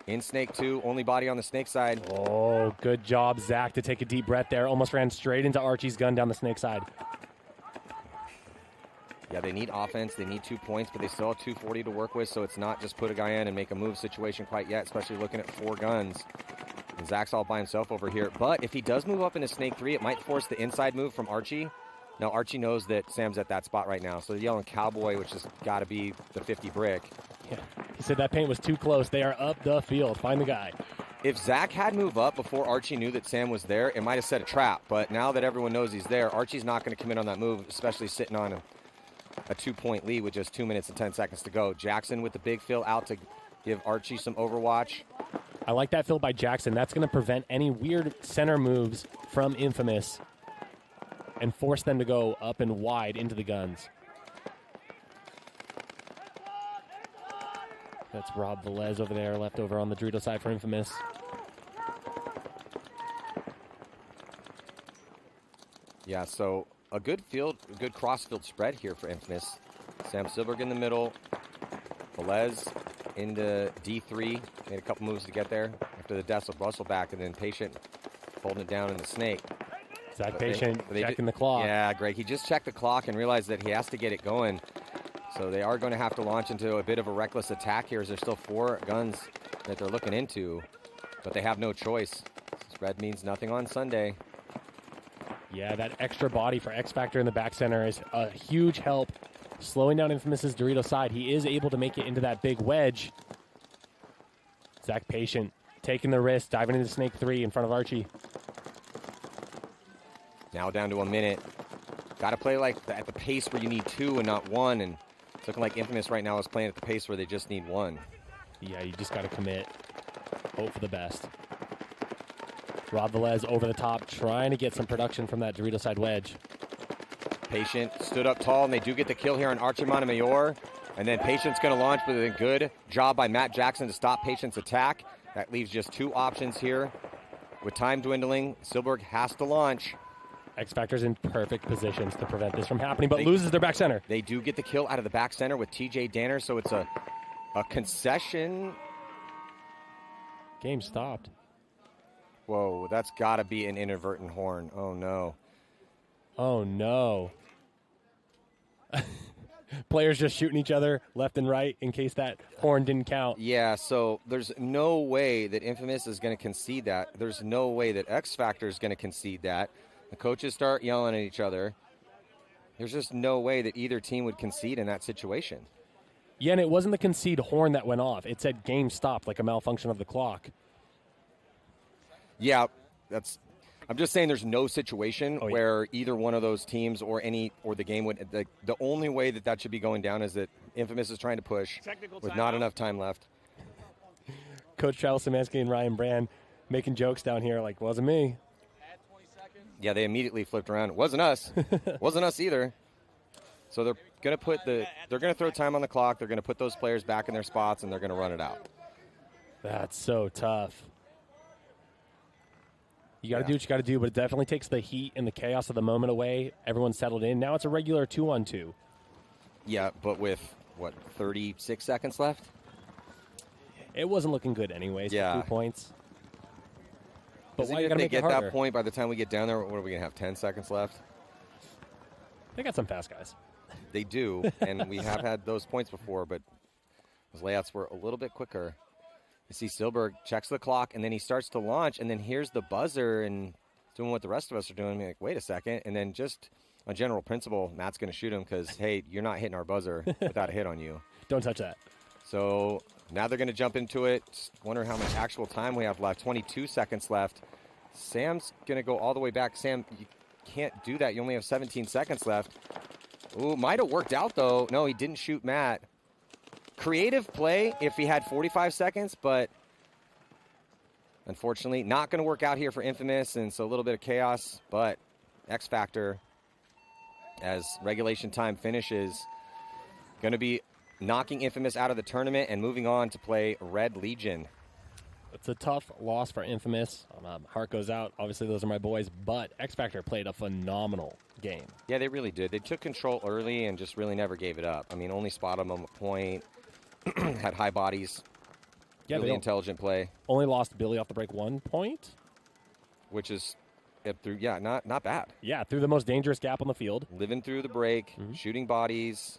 In Snake 2, only body on the Snake side. Oh, good job, Zach, to take a deep breath there. Almost ran straight into Archie's gun down the Snake side. Yeah, they need offense. They need 2 points, but they still have 240 to work with, so it's not just put a guy in and make a move situation quite yet, especially looking at 4 guns. And Zach's all by himself over here. But if he does move up into Snake 3, it might force the inside move from Archie. Now, Archie knows that Sam's at that spot right now, so they're yelling Cowboy, which has got to be the 50 brick. Yeah. He said that paint was too close. They are up the field. Find the guy. If Zach had moved up before Archie knew that Sam was there, it might have set a trap. But now that everyone knows he's there, Archie's not going to commit on that move, especially sitting on a 2-point lead with just 2 minutes and 10 seconds to go. Jackson with the big fill out to give Archie some overwatch. I like that fill by Jackson. That's going to prevent any weird center moves from Infamous and force them to go up and wide into the guns. That's Rob Velez over there, left over on the Dorito side for Infamous. Yeah, so a good cross-field spread here for Infamous. Sam Silberg in the middle. Velez into D3. Made a couple moves to get there after the deaths of Brusselback, and then Patient holding it down in the Snake. Zach Patient checking the clock. Yeah, Greg, he just checked the clock and realized that he has to get it going. So they are going to have to launch into a bit of a reckless attack here as there's still 4 guns that they're looking into, but they have no choice. Spread means nothing on Sunday. Yeah, that extra body for X Factor in the back center is a huge help. Slowing down Infamous's Dorito side. He is able to make it into that big wedge. Zach Patient taking the risk, diving into Snake 3 in front of Archie. Now down to a minute. Got to play like at the pace where you need 2 and not 1, and it's looking like Infamous right now is playing at the pace where they just need 1. Yeah, you just got to commit. Hope for the best. Rob Velez over the top, trying to get some production from that Dorito side wedge. Patient stood up tall, and they do get the kill here on Archie Montemayor. And then Patient's going to launch, but a good job by Matt Jackson to stop Patient's attack. That leaves just 2 options here. With time dwindling, Silberg has to launch. X Factor's in perfect positions to prevent this from happening, but loses their back center. They do get the kill out of the back center with TJ Danner, so it's a concession. Game stopped. Whoa, that's got to be an inadvertent horn. Oh, no. Oh, no. Players just shooting each other left and right in case that horn didn't count. Yeah, so there's no way that Infamous is going to concede that. There's no way that X Factor is going to concede that. The coaches start yelling at each other. There's just no way that either team would concede in that situation. Yeah, and it wasn't the concede horn that went off. It said game stopped, like a malfunction of the clock. Yeah, I'm just saying there's no situation where either one of those teams or the game would. The only way that should be going down is that Infamous is trying to push with not enough time left. Coach Travis Szymanski and Ryan Brand making jokes down here like, wasn't me. Yeah, they immediately flipped around. It wasn't us. Wasn't us either. So they're going to throw time on the clock. They're going to put those players back in their spots, and they're going to run it out. That's so tough. You got to do what you got to do, but it definitely takes the heat and the chaos of the moment away. Everyone's settled in. Now it's a regular 2-on-2. Yeah, but with, 36 seconds left? It wasn't looking good anyways. Yeah. 3 points. But why Even you if got to they make get it harder? that point, by the time we get down there, what are we going to have, 10 seconds left? They got some fast guys. They do, and we have had those points before, but those layouts were a little bit quicker. You see Silberg checks the clock, and then he starts to launch, and then here's the buzzer and doing what the rest of us are doing. Like, wait a second. And then just on general principle, Matt's going to shoot him because, hey, you're not hitting our buzzer without a hit on you. Don't touch that. So now they're going to jump into it. Just wonder how much actual time we have left. 22 seconds left. Sam's going to go all the way back. Sam, you can't do that. You only have 17 seconds left. Ooh, might have worked out, though. No, he didn't shoot Matt. Creative play if he had 45 seconds, but unfortunately not going to work out here for Infamous, and so a little bit of chaos, but X Factor, as regulation time finishes, going to be knocking Infamous out of the tournament and moving on to play Red Legion. It's a tough loss for Infamous. Heart goes out. Obviously, those are my boys, but X Factor played a phenomenal game. Yeah, they really did. They took control early and just really never gave it up. I mean, only spotted them a point, had high bodies, Yeah, really intelligent play. Only lost Billy off the break 1 point. Which is, not bad. Yeah, through the most dangerous gap on the field. Living through the break, shooting bodies.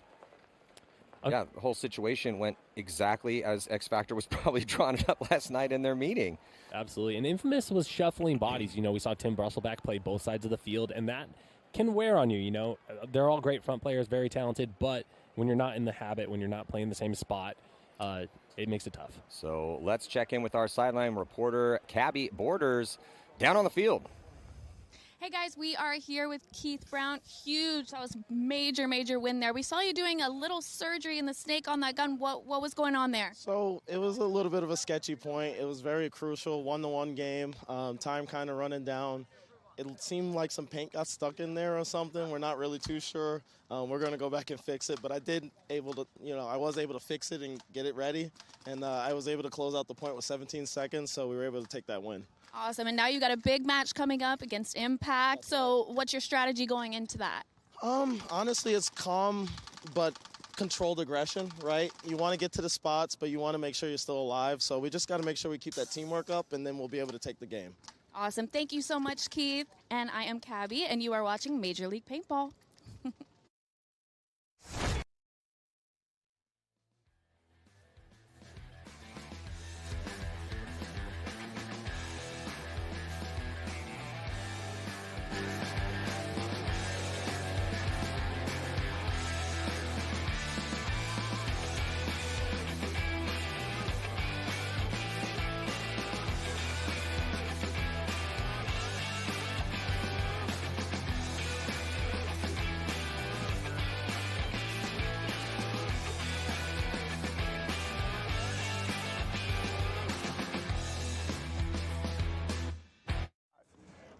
Yeah, the whole situation went exactly as X Factor was probably drawing it up last night in their meeting. Absolutely. And Infamous was shuffling bodies. You know, we saw Tim Brusselback play both sides of the field, and that can wear on you, you know. They're all great front players, very talented, but when you're not in the habit, when you're not playing the same spot, it makes it tough. So let's check in with our sideline reporter, Cabby Borders, down on the field. Hey guys, we are here with Keith Brown. Huge, that was major win there. We saw you doing a little surgery in the snake on that gun. What was going on there? So it was a little bit of a sketchy point. It was very crucial, 1-to-1 game, time kind of running down. It seemed like some paint got stuck in there or something. We're not really too sure. We're going to go back and fix it, but I was able to fix it and get it ready, and I was able to close out the point with 17 seconds, so we were able to take that win. Awesome, and now you got a big match coming up against Impact. So what's your strategy going into that? Honestly, it's calm but controlled aggression, right? You want to get to the spots, but you want to make sure you're still alive. So we just got to make sure we keep that teamwork up, and then we'll be able to take the game. Awesome. Thank you so much, Keith. And I am Cabby, and you are watching Major League Paintball.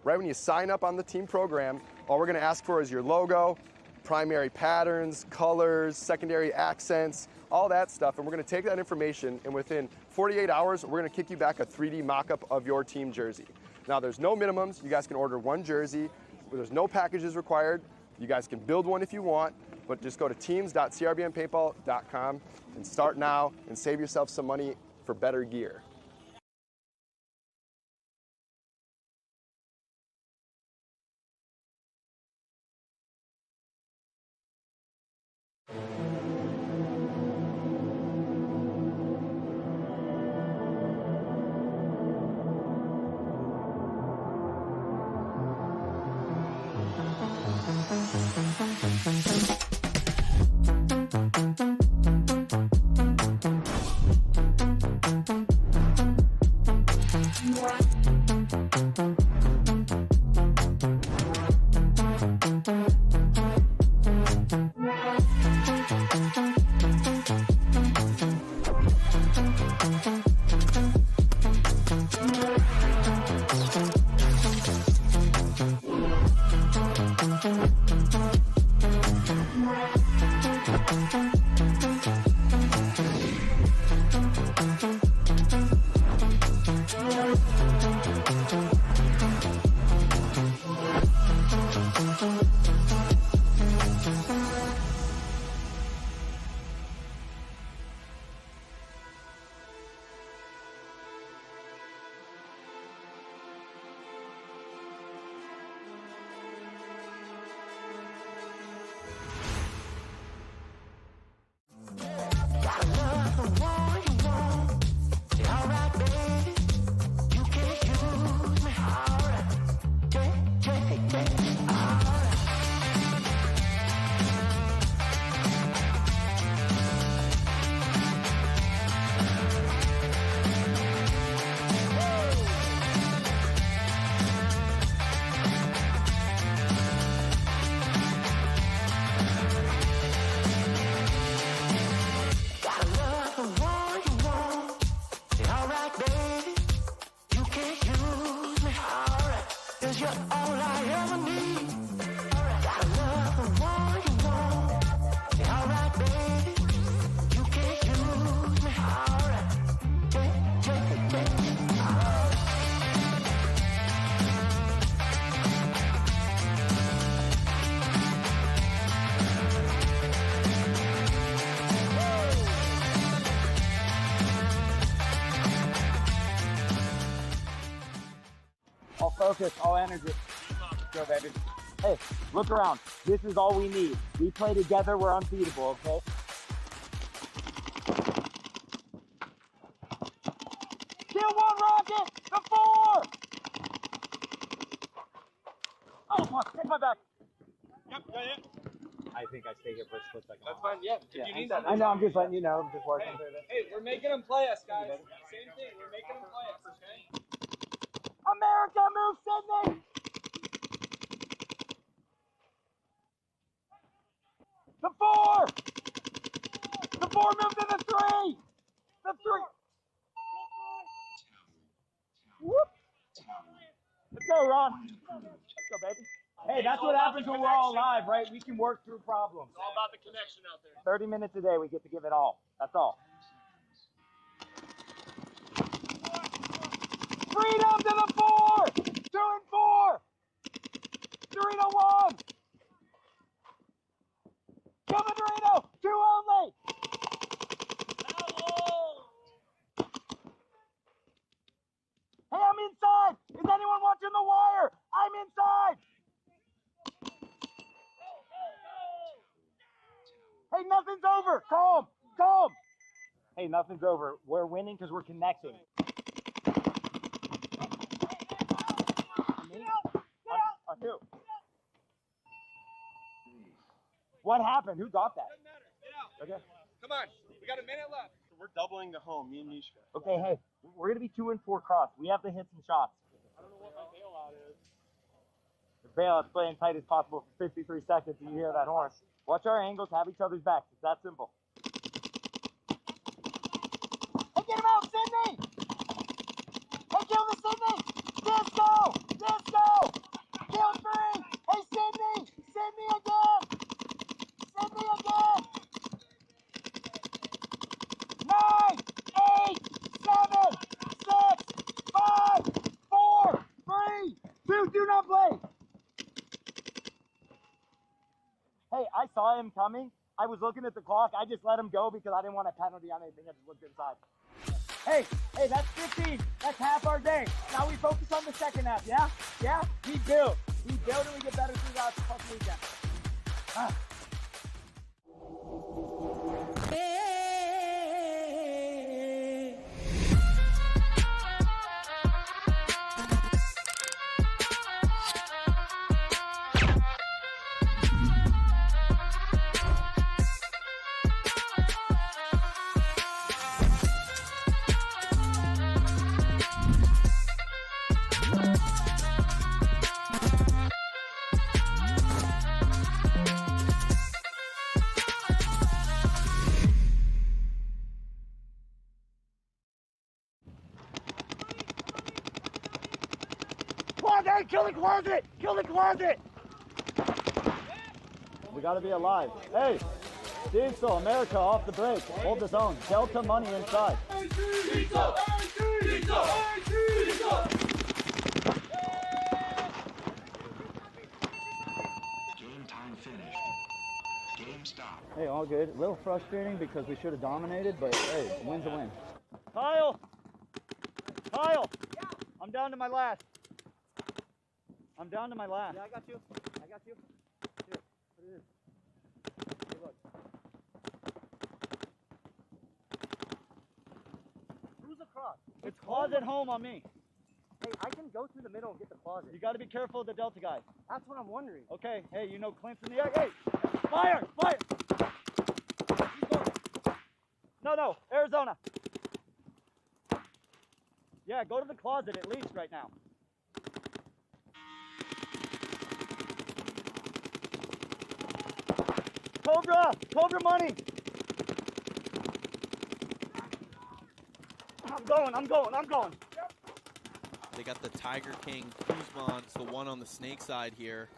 Right when you sign up on the team program, all we're going to ask for is your logo, primary patterns, colors, secondary accents, all that stuff. And we're going to take that information, and within 48 hours, we're going to kick you back a 3D mock-up of your team jersey. Now, there's no minimums. You guys can order one jersey. There's no packages required. You guys can build one if you want, but just go to teams.crbnpaintball.com and start now and save yourself some money for better gear. focus, all energy. Go, baby. Hey, look around. This is all we need. We play together, we're unbeatable, okay? Kill one rocket! The 4! Oh, fuck, take my back. Yep, got it. I think I stay here for a split second. That's fine. Yeah. If you need that. I know, I'm just letting you know. I'm just working through this. Hey, we're making them play us, guys. Same thing. We're making them play us, okay? America, move Sydney! The 4! The 4 moved to the 3! The 3! Whoop! Let's go, Ron. Let's go, baby. Hey, that's what happens when we're all live, right? We can work through problems. It's all about the connection out there. 30 minutes a day, we get to give it all. That's all. Freedom to the 4! 2 and 4! 3 to 1! Come on, Dorito! 2 only! Hey, I'm inside! Is anyone watching the wire? I'm inside! Hey, nothing's over! Calm! Calm! Hey, nothing's over. We're winning because we're connecting. On who? What happened? Who got that? Doesn't matter. Get out. Okay. Come on. We got a minute left. We're doubling the home, me and Mishka. Okay, hey, we're gonna be 2 and 4 cross. We have to hit some shots. I don't know what my bailout is. The bailout's playing tight as possible for 53 seconds. You hear that horn? Watch our angles, have each other's backs. It's that simple. Hey, get him out, Sydney! Hey, kill the Sydney! Disco! Disco! Kill 3! Hey, Sydney! Sydney again! Sydney again! 9, 8, 7, 6, 5, 4, 3, 2, do not play! Hey, I saw him coming. I was looking at the clock. I just let him go because I didn't want a penalty on anything. I just looked inside. Hey, that's 15. That's half our day. Now we focus on the second half, yeah? Yeah? We build. We build and we get better throughout the fucking weekend. Closet! Kill the closet! Kill the closet! We gotta be alive. Hey! Diesel, America off the break. Hold the zone. Delta money inside. Diesel! Diesel! Diesel! Game time finished. Game stop. Hey, all good. A little frustrating because we should have dominated, but hey, a win's a win. Kyle! Kyle! I'm down to my last. I'm down to my last. Yeah, I got you. I got you. Here, put it in. Hey, look. Who's across? It's closet home on me. Hey, I can go through the middle and get the closet. You got to be careful of the Delta guy. That's what I'm wondering. Okay. Hey, you know Clint's in the air. Hey! Fire! Fire! He's going. No, Arizona. Yeah, go to the closet at least right now. Cobra money. I'm going. They got the Tiger King Kuzma. It's the one on the snake side here.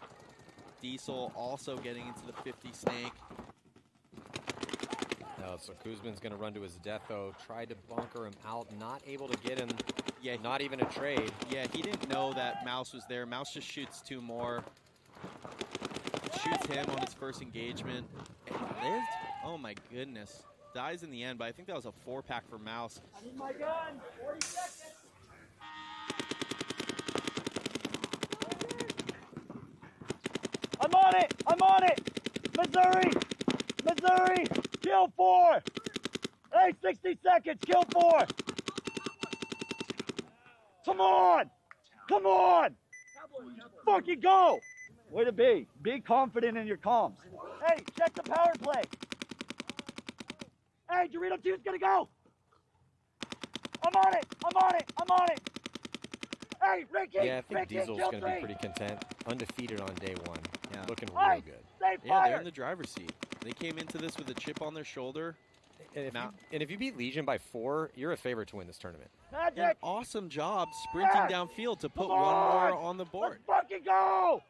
Diesel also getting into the 50 snake. No, so Kuzman's going to run to his death, though. Tried to bunker him out, not able to get him. Yeah, not even a trade. Yeah, he didn't know that Mouse was there. Mouse just shoots 2 more. Shoots him on his first engagement. And he lived? Oh my goodness. Dies in the end, but I think that was a 4-pack for Mouse. I need my gun. 40 seconds. I'm on it. I'm on it. Missouri. Missouri. Kill 4. Hey, 60 seconds. Kill 4. Come on. Come on. Fucking go. Way to be. Be confident in your comms. Hey, check the power play. Hey, Dorito 2's gonna go. I'm on it. I'm on it. I'm on it. Hey, Ricky. Yeah, I think Ricky, Diesel's kill going to be 3. pretty content. Undefeated on day 1. Yeah. Looking Hey, real good. stay Yeah, they're fire. in the driver's seat. They came into this with a chip on their shoulder. And if you beat Legion by 4, you're a favorite to win this tournament. An Magic. awesome job sprinting Yes. downfield to put Come one more on. on the board. Let's fucking go.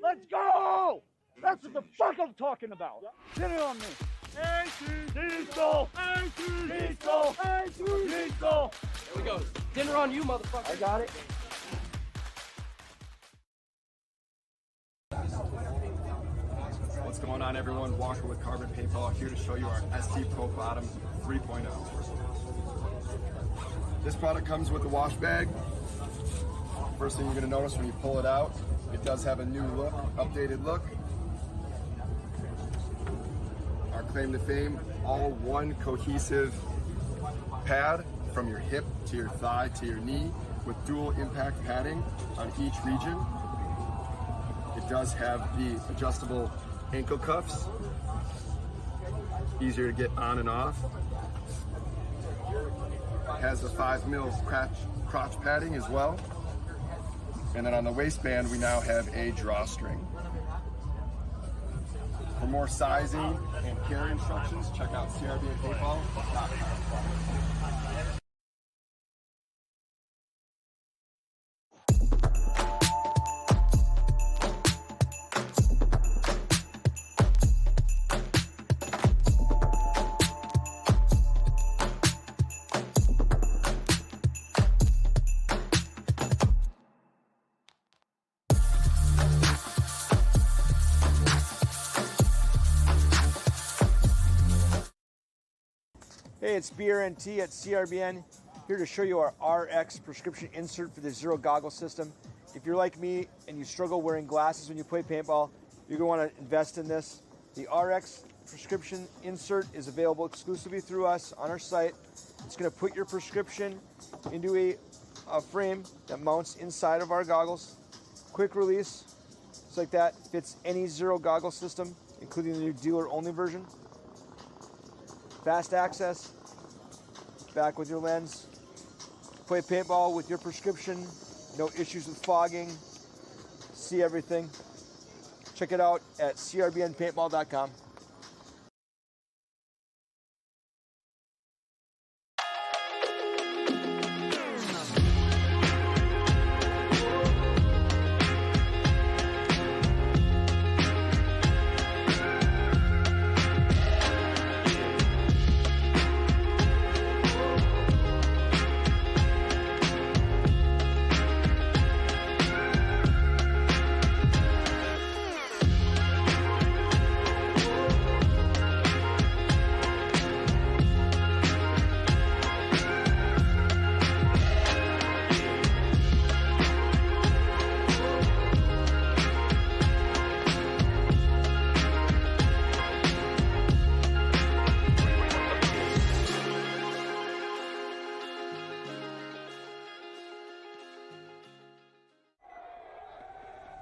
Let's go. That's what the fuck I'm talking about. Get it on me. Diesel. Diesel. Diesel. Here we go. Dinner on you, motherfucker. I got it. What's going on, everyone? Walker with Carbon Paintball here to show you our ST Pro Bottom 3.0. This product comes with a wash bag. First thing you're going to notice when you pull it out, it does have a new look, updated look. Our claim to fame, all one cohesive pad from your hip to your thigh to your knee with dual impact padding on each region. It does have the adjustable ankle cuffs, easier to get on and off. Has the 5mm crotch padding as well. And then on the waistband, we now have a drawstring. For more sizing and carry instructions, check out crbnpaintball.com. Hey, it's BRNT at CRBN, here to show you our RX prescription insert for the Zero Goggle system. If you're like me and you struggle wearing glasses when you play paintball, you're going to want to invest in this. The RX prescription insert is available exclusively through us on our site. It's going to put your prescription into a frame that mounts inside of our goggles. Quick release, just like that, fits any Zero Goggle system, including the new dealer-only version. Fast access, back with your lens. Play paintball with your prescription, no issues with fogging, see everything. Check it out at crbnpaintball.com.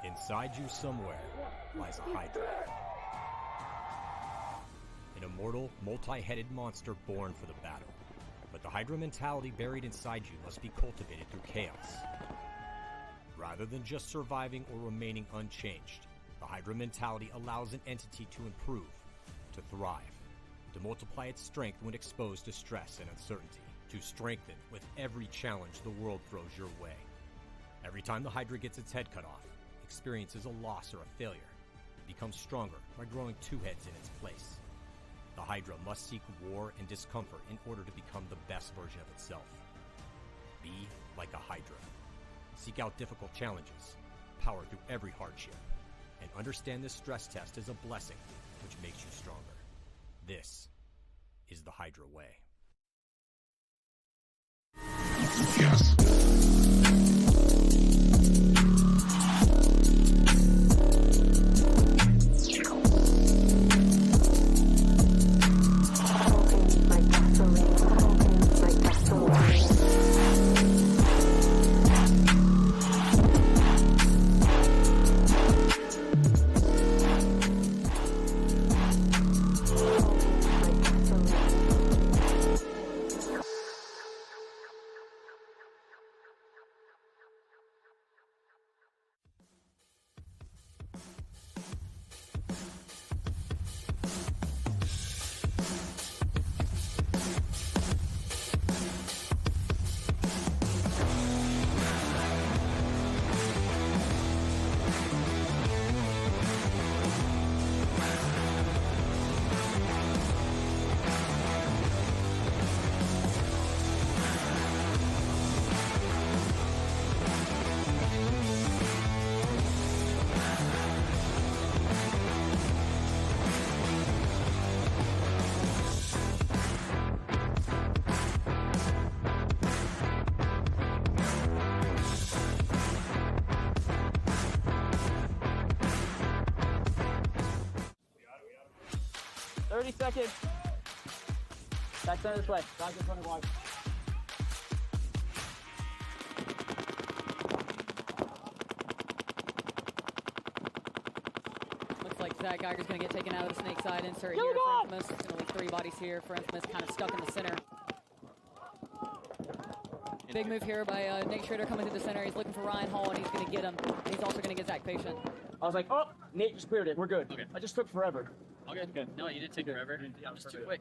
Inside you somewhere lies a Hydra. An immortal, multi-headed monster born for the battle. But the Hydra mentality buried inside you must be cultivated through chaos. Rather than just surviving or remaining unchanged, the Hydra mentality allows an entity to improve, to thrive, to multiply its strength when exposed to stress and uncertainty, to strengthen with every challenge the world throws your way. Every time the Hydra gets its head cut off, experiences a loss or a failure, it becomes stronger by growing two heads in its place. The Hydra must seek war and discomfort in order to become the best version of itself. Be like a Hydra. Seek out difficult challenges, power through every hardship, and understand this stress test is a blessing which makes you stronger. This is the Hydra way. Yes. 30 seconds. Back center this way. Back in front of wide. Looks like Zach Geiger's going to get taken out of the snake side insert here for Infamous. Going to leave 3 bodies here for Infamous, kind of stuck in the center. Big move here by Nate Schrader coming to the center. He's looking for Ryan Hall, and he's going to get him. He's also going to get Zach Patient. I was like, oh, Nate just cleared it. We're good. Okay. I just took forever. Okay. Good. No, you did take forever. I was too quick.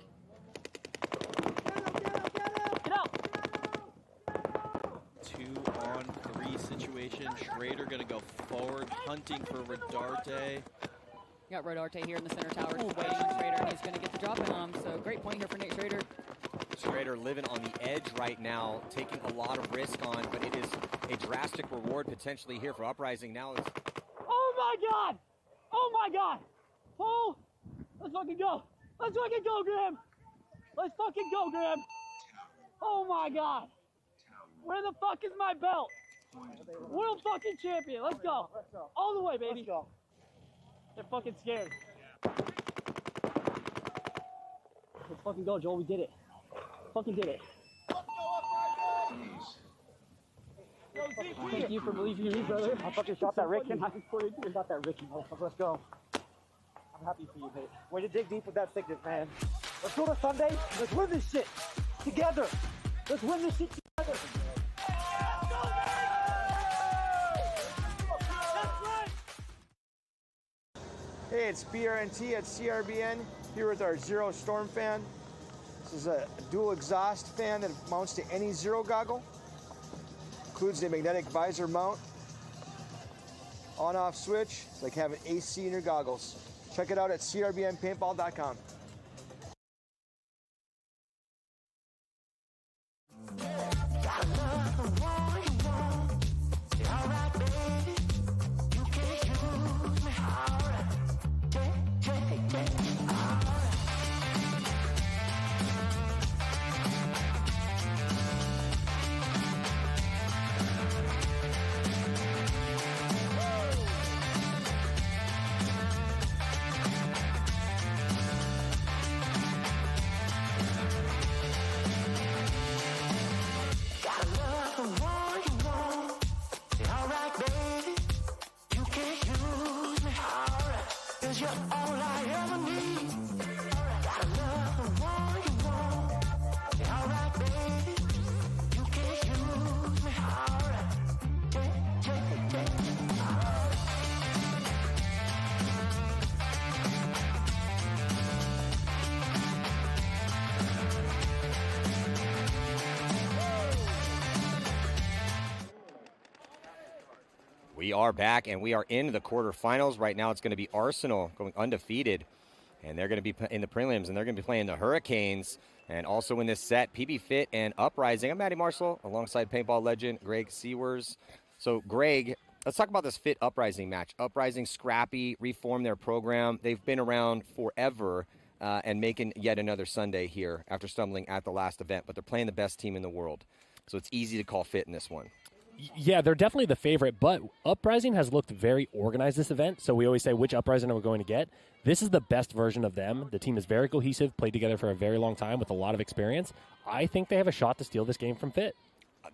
Get out! 2-on-3 situation. Schrader going to go forward, hunting for Rodarte. You got Rodarte here in the center tower, just waiting on Schrader, and he's going to get the drop in on him. So great point here for Nate Schrader. Schrader living on the edge right now, taking a lot of risk on, but it is a drastic reward potentially here for Uprising. Now it's... Oh my God! Oh my God! Oh! Let's fucking go! Let's fucking go, Graham! Let's fucking go, Graham! Oh my God! Where the fuck is my belt? World fucking champion! Let's go! All the way, baby! Let's go. They're fucking scared. Let's fucking go, Joel. We did it. Fucking did it. Thank you for believing in me, brother. I fucking shot that Ricky. I shot that Ricky. Let's go. I'm happy for you, mate. Way to dig deep with that sickness, man. Let's go to Sunday. Let's win this shit together. Let's win this shit together. Hey, it's BRNT at CRBN, here with our Zero Storm fan. This is a dual exhaust fan that mounts to any Zero goggle. Includes a magnetic visor mount, on-off switch. It's like having AC in your goggles. Check it out at crbnpaintball.com. We are back, and we are in the quarterfinals. Right now, it's going to be Arsenal going undefeated, and they're going to be in the prelims, and they're going to be playing the Hurricanes. And also in this set, PB Fit and Uprising. I'm Matty Marshall, alongside paintball legend Greg Sewers. So, Greg, let's talk about this Fit Uprising match. Uprising, scrappy, reformed their program. They've been around forever and making yet another Sunday here after stumbling at the last event, but they're playing the best team in the world. So it's easy to call Fit in this one. Yeah, they're definitely the favorite, but Uprising has looked very organized this event, so we always say which Uprising are we going to get. This is the best version of them. The team is very cohesive, played together for a very long time with a lot of experience. I think they have a shot to steal this game from Fit.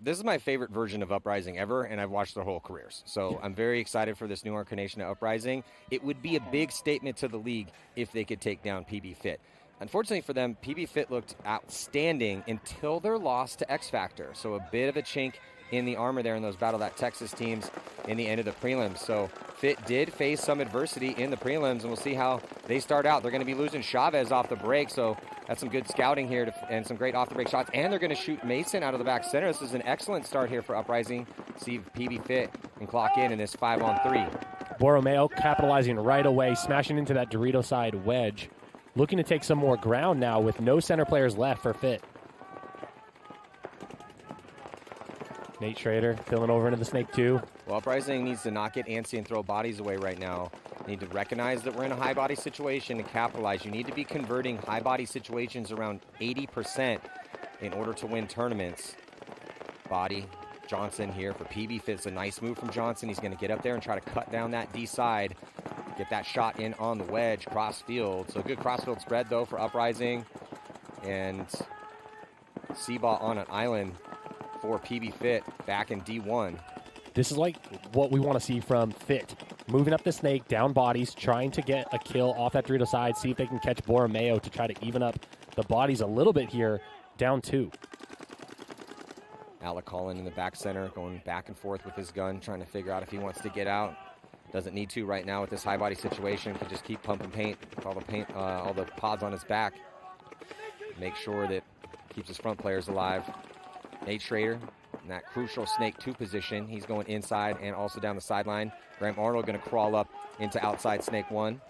This is my favorite version of Uprising ever, and I've watched their whole careers. So I'm very excited for this new incarnation of Uprising. It would be a big statement to the league if they could take down PB Fit. Unfortunately for them, PB Fit looked outstanding until their loss to X Factor. So a bit of a chink in the armor there in those Battle That Texas teams in the end of the prelims. So Fit did face some adversity in the prelims, and we'll see how they start out. They're going to be losing Chavez off the break, so that's some good scouting here and some great off-the-break shots. And they're going to shoot Mason out of the back center. This is an excellent start here for Uprising. See if PB Fit can clock in this 5-on-3. Borromeo capitalizing right away, smashing into that Dorito side wedge. Looking to take some more ground now with no center players left for Fit. Nate Schrader filling over into the Snake 2. Well, Uprising needs to not get antsy and throw bodies away right now. They need to recognize that we're in a high body situation and capitalize. You need to be converting high body situations around 80% in order to win tournaments. Body, Johnson here for PB Fit. It's a nice move from Johnson. He's going to get up there and try to cut down that D side. get that shot in on the wedge, cross field. So good cross field spread, though, for Uprising. And Seabaugh on an island for PB Fit back in D1. This is like what we want to see from Fit. Moving up the snake, down bodies, trying to get a kill off that Dorito side, see if they can catch Borromeo to try to even up the bodies a little bit here, down 2. Alec Collin in the back center, going back and forth with his gun, trying to figure out if he wants to get out. Doesn't need to right now with this high body situation. Could just keep pumping paint, all the pods on his back. Make sure that keeps his front players alive. Nate Schrader in that crucial snake 2 position. He's going inside and also down the sideline. Graham Arnold going to crawl up into outside snake 1.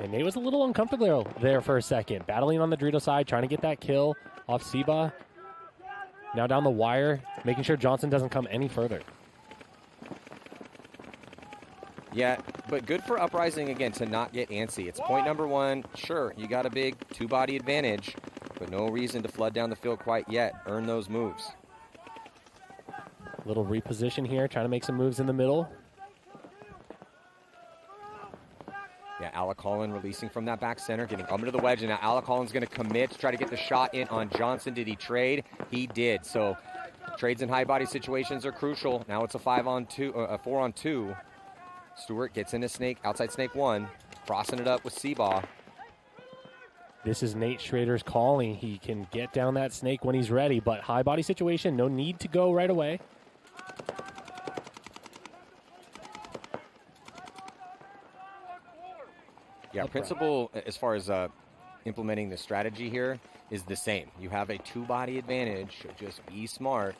And Nate was a little uncomfortable there for a second, battling on the Dorito side, trying to get that kill off Seabaugh. Now down the wire, making sure Johnson doesn't come any further. Yeah, but good for Uprising, again, to not get antsy. It's point number 1. Sure, you got a big 2-body advantage, but no reason to flood down the field quite yet. Earn those moves. Little reposition here, trying to make some moves in the middle. Yeah, Alec Collin releasing from that back center, getting up into the wedge, and now Alec Collin's going to commit to try to get the shot in on Johnson. Did he trade? He did. So trades in high body situations are crucial. Now it's a 4-on-2. Stewart gets into snake, outside snake 1, crossing it up with Seabaugh. This is Nate Schrader's calling. He can get down that snake when he's ready, but high body situation, no need to go right away. Yeah, principle as far as implementing the strategy here is the same. You have a 2-body advantage, so just be smart.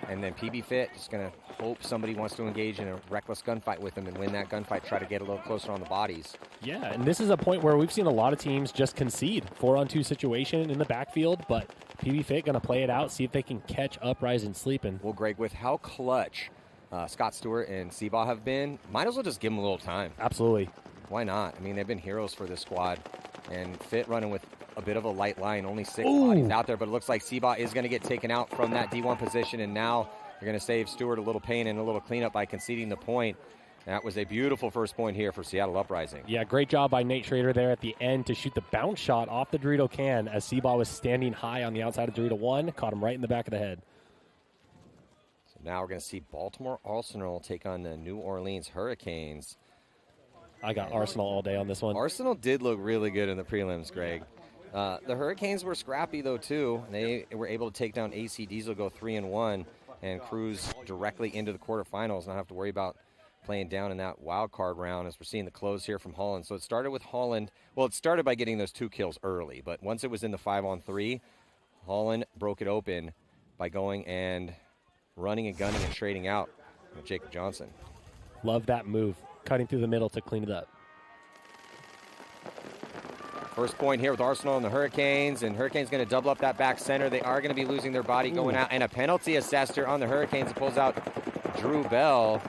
And then PB Fit is going to hope somebody wants to engage in a reckless gunfight with him and win that gunfight, try to get a little closer on the bodies. Yeah, and this is a point where we've seen a lot of teams just concede 4-on-2 situation in the backfield, but PB Fit going to play it out, see if they can catch Uprising sleeping. Well, Greg, with how clutch Scott Stewart and Seabaugh have been, might as well just give them a little time. Absolutely. Why not? I mean, they've been heroes for this squad. And Fit running with a bit of a light line, only 6 bodies out there, but it looks like Seabaugh is going to get taken out from that D1 position, and now you're going to save Stewart a little pain and a little cleanup by conceding the point. That was a beautiful first point here for Seattle Uprising. Yeah, great job by Nate Schrader there at the end to shoot the bounce shot off the Dorito can as Seabaugh was standing high on the outside of Dorito 1, caught him right in the back of the head. So now we're going to see Baltimore Arsenal take on the New Orleans Hurricanes. I got Arsenal all day on this one. Arsenal did look really good in the prelims, Greg. The Hurricanes were scrappy, though, too. They were able to take down AC Diesel, go 3-1, and cruise directly into the quarterfinals, not have to worry about playing down in that wild card round as we're seeing the close here from Holland. So it started with Holland. Well, it started by getting those 2 kills early, but once it was in the 5-on-3, Holland broke it open by going and running and gunning and trading out with Jacob Johnson. Love that move. Cutting through the middle to clean it up. First point here with Arsenal and the Hurricanes, and Hurricanes going to double up that back center. They are going to be losing their body going out, and a penalty assessed on the Hurricanes. It pulls out Drew Bell.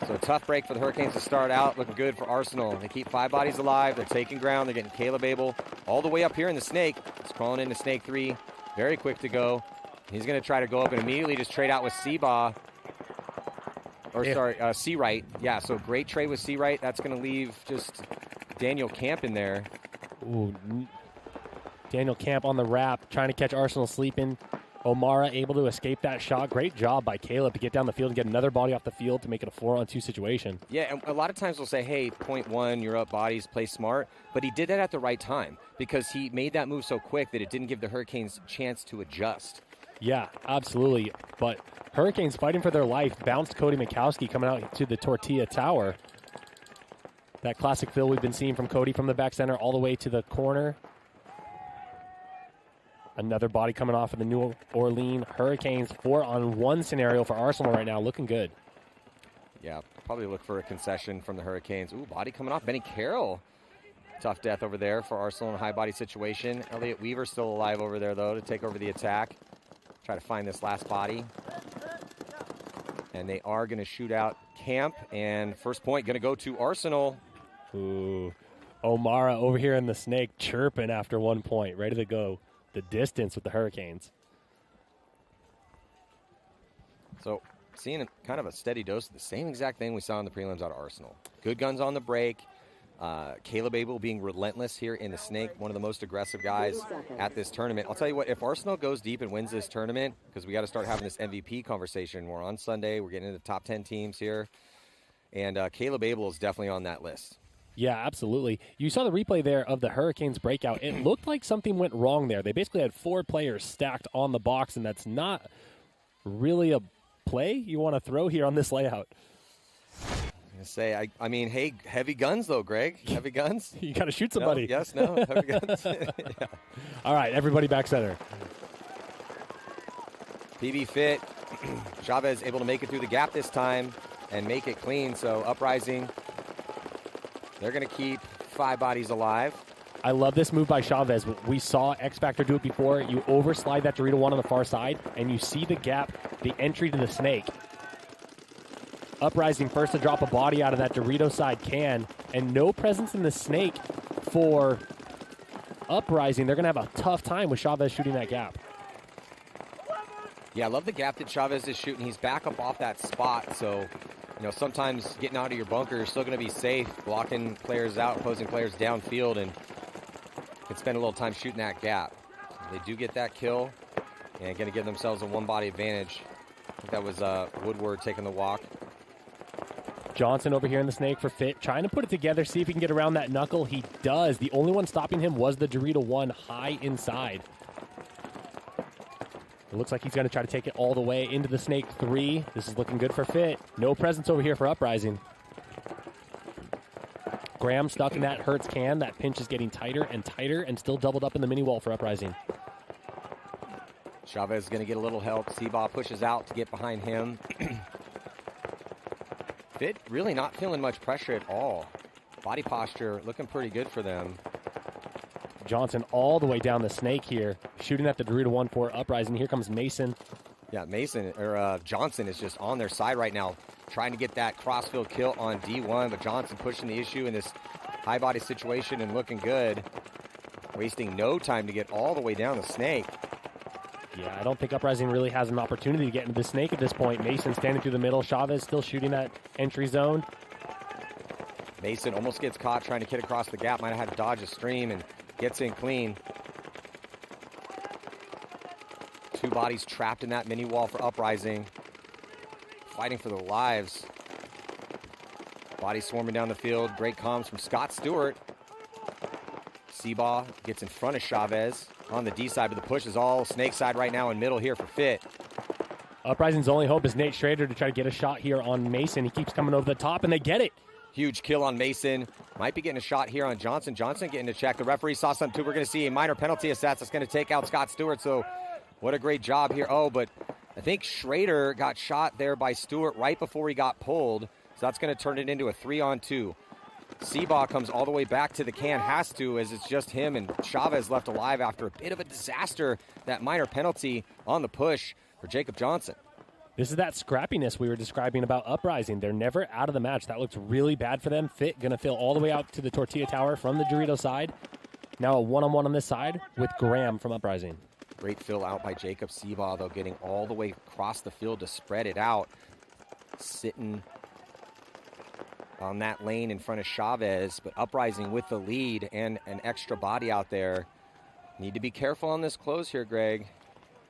So a tough break for the Hurricanes to start out. Looking good for Arsenal. They keep 5 bodies alive. They're taking ground. They're getting Caleb Abel all the way up here in the snake. He's crawling into snake 3. Very quick to go. He's going to try to go up and immediately just trade out with Seabaugh. Seawright. Yeah, so great trade with Seawright. That's going to leave just Daniel Camp in there. Ooh, Daniel Camp on the wrap, trying to catch Arsenal sleeping. O'Mara able to escape that shot. Great job by Caleb to get down the field and get another body off the field to make it a 4-on-2 situation. Yeah, and a lot of times we'll say, hey, point 1, you're up bodies, play smart. But he did that at the right time because he made that move so quick that it didn't give the Hurricanes a chance to adjust. Yeah, absolutely. But Hurricanes fighting for their life. Bounced Cody Mikowski coming out to the Tortilla Tower. That classic fill we've been seeing from Cody from the back center all the way to the corner. Another body coming off of the New Orleans Hurricanes. 4-on-1 scenario for Arsenal right now. Looking good. Yeah, probably look for a concession from the Hurricanes. Ooh, body coming off. Benny Carroll. Tough death over there for Arsenal in a high body situation. Elliott Weaver still alive over there, though, to take over the attack. Try to find this last body. And they are going to shoot out Camp. And first point going to go to Arsenal. Ooh. O'Mara over here in the snake chirping after 1 point. Ready to go the distance with the Hurricanes. So seeing kind of a steady dose of the same exact thing we saw in the prelims out of Arsenal. Good guns on the break. Caleb Abel being relentless here in the Snake, one of the most aggressive guys at this tournament. I'll tell you what, if Arsenal goes deep and wins this tournament, because we got to start having this MVP conversation. We're on Sunday. We're getting into the top 10 teams here. And Caleb Abel is definitely on that list. Yeah, absolutely. You saw the replay there of the Hurricanes breakout. It looked like something went wrong there. They basically had 4 players stacked on the box, and that's not really a play you want to throw here on this layout. I mean, hey, heavy guns though, Greg. Heavy guns. You got to shoot somebody. No, yes, no, heavy guns. Yeah. All right, everybody back center. PB fit. Chavez able to make it through the gap this time and make it clean. So Uprising, they're going to keep 5 bodies alive. I love this move by Chavez. We saw X Factor do it before. You overslide that Dorito 1 on the far side, and you see the gap, the entry to the Snake. Uprising first to drop a body out of that Dorito side can, and no presence in the Snake for Uprising. They're going to have a tough time with Chavez shooting that gap. Yeah, I love the gap that Chavez is shooting. He's back up off that spot, so sometimes getting out of your bunker, you're still going to be safe, blocking players out, opposing players downfield, and can spend a little time shooting that gap. They do get that kill, and going to give themselves a 1-body advantage. I think that was Woodward taking the walk. Johnson over here in the Snake for fit, trying to put it together, see if he can get around that knuckle. He does. The only one stopping him was the Dorito 1 high inside. It looks like he's going to try to take it all the way into the Snake 3. This is looking good for fit. No presence over here for Uprising. Graham stuck in that Hertz can. That pinch is getting tighter and tighter and still doubled up in the mini wall for Uprising. Chavez is going to get a little help. Seabaugh pushes out to get behind him. Fit really not feeling much pressure at all. Body posture looking pretty good for them. Johnson all the way down the Snake here, shooting at the Dorito 1 for Uprising. Here comes Mason. Yeah, Johnson is just on their side right now, trying to get that crossfield kill on D1, but Johnson pushing the issue in this high body situation and looking good. Wasting no time to get all the way down the Snake. Yeah, I don't think Uprising really has an opportunity to get into the Snake at this point. Mason standing through the middle. Chavez still shooting that entry zone. Mason almost gets caught trying to get across the gap. Might have had to dodge a stream and gets in clean. 2 bodies trapped in that mini wall for Uprising. Fighting for their lives. Bodies swarming down the field. Great comms from Scott Stewart. Seabaugh gets in front of Chavez on the D side, but the push is all Snake side right now in middle here for Fit. Uprising's only hope is Nate Schrader to try to get a shot here on Mason. He keeps coming over the top, and they get it. Huge kill on Mason. Might be getting a shot here on Johnson. Johnson getting a check. The referee saw something too. We're going to see a minor penalty assessed that's going to take out Scott Stewart. So what a great job here. Oh, but I think Schrader got shot there by Stewart right before he got pulled. So that's going to turn it into a 3-on-2. Seabaugh comes all the way back to the can, has to, as it's just him and Chavez left alive after a bit of a disaster. That minor penalty on the push for Jacob Johnson. This is that scrappiness we were describing about Uprising. They're never out of the match. That looks really bad for them. Fit going to fill all the way out to the tortilla tower from the Dorito side. Now a one-on-one on this side with Graham from Uprising. Great fill out by Jacob Seabaugh, though, getting all the way across the field to spread it out. Sitting on that lane in front of Chavez, but Uprising with the lead and an extra body out there. Need to be careful on this close here, Greg.